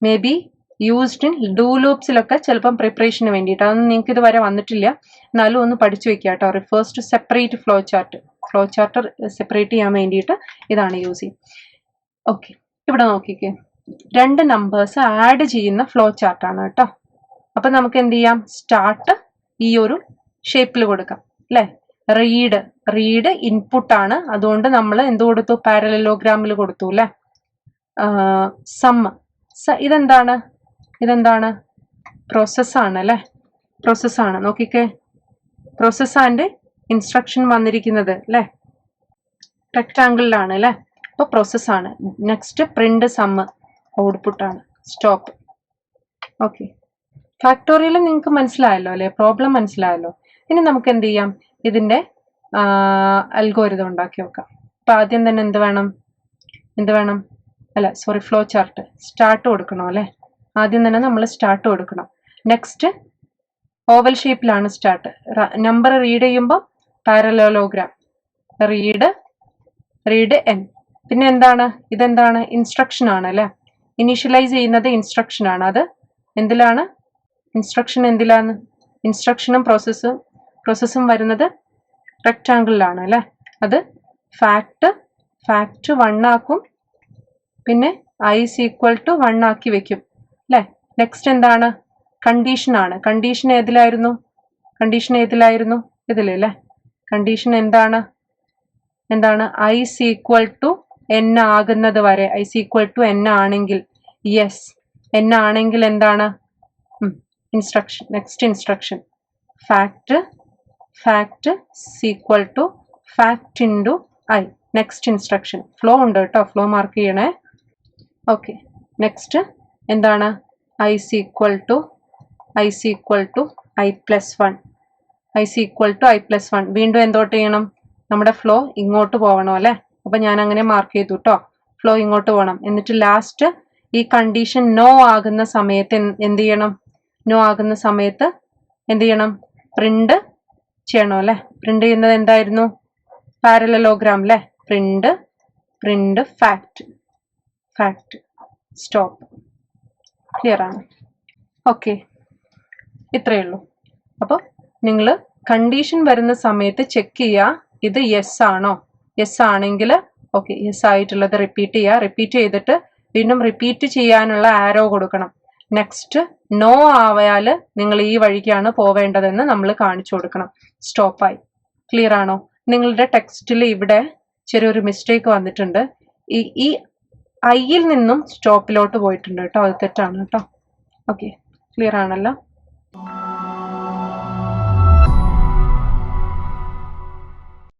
may be used in do ലൂപ്സിലൊക്കെ ചിലപ്പം പ്രിപ്പറേഷന് വേണ്ടിയിട്ട്. അതൊന്നും നിങ്ങൾക്ക് ഇതുവരെ വന്നിട്ടില്ല, എന്നാലും ഒന്ന് പഠിച്ചു വെക്കുക കേട്ടോ. Refers to separate flow chart separate ചെയ്യാൻ വേണ്ടിയിട്ട് ഇതാണ് യൂസ് ചെയ്യുക. ഓക്കെ. ഇവിടെ നോക്കിക്കേ, 2 നമ്പേഴ്സ് ആഡ് ചെയ്യുന്ന ഫ്ലോ ചാർട്ടാണ് കേട്ടോ. അപ്പൊ നമുക്ക് എന്ത് ചെയ്യാം? സ്റ്റാർട്ട് ഈ ഒരു ഷേപ്പിൽ കൊടുക്കാം അല്ലെ? റീഡ് ഇൻപുട്ട് ആണ്, അതുകൊണ്ട് നമ്മൾ എന്ത് കൊടുത്തു? പാരലലോഗ്രാമിൽ കൊടുത്തു അല്ലെ? സം ഇതെന്താണ്? പ്രോസസ്സാണ് അല്ലെ? പ്രോസസ്സാണ്. നോക്കിക്കേ, പ്രോസസ് ആൻഡ് ഇൻസ്ട്രക്ഷൻ വന്നിരിക്കുന്നത് അല്ലെ? റെക്ടാങ്കിളിലാണ് അല്ലെ? അപ്പൊ പ്രോസസ്സാണ്. നെക്സ്റ്റ് പ്രിന്റ് സം ഔട്ട്പുട്ടാണ്. സ്റ്റോപ്പ്. ഓക്കെ. ഫാക്ടോറിയൽ നിങ്ങൾക്ക് മനസ്സിലായല്ലോ അല്ലെ? പ്രോബ്ലം മനസ്സിലായല്ലോ. ഇനി നമുക്ക് എന്ത് ചെയ്യാം? ഇതിന്റെ അൽഗോരിതം ഉണ്ടാക്കി വെക്കാം. അപ്പൊ ആദ്യം തന്നെ എന്ത് വേണം? ഫ്ലോ ചാർട്ട് സ്റ്റാർട്ട് കൊടുക്കണം അല്ലെ? ആദ്യം തന്നെ നമ്മൾ സ്റ്റാർട്ട് കൊടുക്കണം. നെക്സ്റ്റ് ഓവൽ ഷേപ്പിലാണ് സ്റ്റാർട്ട്. നമ്പർ റീഡ് ചെയ്യുമ്പോൾ പാരലലോഗ്രാം, റീഡ് n. പിന്നെ ഇതെന്താണ്? ഇൻസ്ട്രക്ഷൻ ആണ് അല്ലെ? ഇനീഷ്യലൈസ് ചെയ്യുന്നത് ഇൻസ്ട്രക്ഷൻ ആണ്. അത് എന്തിലാണ്? ഇൻസ്ട്രക്ഷനും പ്രോസസ്സും വരുന്നത് റെക്ടാങ്കിളിലാണ് അല്ലെ? അത് ഫാക്ട് 1 ആക്കും. പിന്നെ i ഈക്വൽ ടു 1 ആക്കി വെക്കും അല്ലെ? നെക്സ്റ്റ് എന്താണ്? കണ്ടീഷൻ ആണ്. കണ്ടീഷൻ ഏതിലായിരുന്നു? ഇതിലല്ലേ? കണ്ടീഷൻ എന്താണ്? i ഈക്വൽ ടു n ആകുന്നത് വരെ. i ഈക്വൽ ടു n ആണെങ്കിൽ യെസ്. n ആണെങ്കിൽ എന്താണ്? Instruction. Next instruction fact equal to fact into i. Next instruction. Flow ഉണ്ട് കേട്ടോ, ഫ്ലോ മാർക്ക് ചെയ്യണേ. ഓക്കെ. നെക്സ്റ്റ് എന്താണ്? i equal to i plus 1. i equal to i plus 1. വീണ്ടും എന്തോട്ട് ചെയ്യണം? നമ്മുടെ ഫ്ലോ ഇങ്ങോട്ട് പോകണം അല്ലെ? അപ്പൊ ഞാൻ അങ്ങനെ മാർക്ക് ചെയ്തു കേട്ടോ. ഫ്ലോ ഇങ്ങോട്ട് പോകണം. എന്നിട്ട് ലാസ്റ്റ് ഈ കണ്ടീഷൻ നോ ആകുന്ന സമയത്ത് എന്ത് ചെയ്യണം? പ്രിന്റ് ചെയ്യണം അല്ലെ? പ്രിന്റ് ചെയ്യുന്നത് എന്തായിരുന്നു? പാരലലോഗ്രാം അല്ലെ? Print fact stop. ക്ലിയർ ആണ്? ഓക്കെ. ഇത്രയേ ഉള്ളൂ. അപ്പോൾ നിങ്ങൾ കണ്ടീഷൻ വരുന്ന സമയത്ത് ചെക്ക് ചെയ്യുക, ഇത് യെസ് ആണോ? യെസ് ആണെങ്കിൽ ഓക്കെ, യെസ് ആയിട്ടുള്ളത് റിപ്പീറ്റ് ചെയ്യുക. റിപ്പീറ്റ് ചെയ്തിട്ട് വീണ്ടും റിപ്പീറ്റ് ചെയ്യാനുള്ള ആരോ കൊടുക്കണം. നെക്സ്റ്റ് നോ ആയാൽ നിങ്ങൾ ഈ വഴിക്കാണ് പോവേണ്ടതെന്ന് നമ്മൾ കാണിച്ചു കൊടുക്കണം. സ്റ്റോപ്പായി. ക്ലിയർ ആണോ? നിങ്ങളുടെ ടെക്സ്റ്റിൽ ഇവിടെ ചെറിയൊരു മിസ്റ്റേക്ക് വന്നിട്ടുണ്ട്. ഈ ഐയിൽ നിന്നും സ്റ്റോപ്പിലോട്ട് പോയിട്ടുണ്ട് കേട്ടോ. അത് തെറ്റാണ് കേട്ടോ. ഓക്കെ, ക്ലിയർ ആണല്ലോ?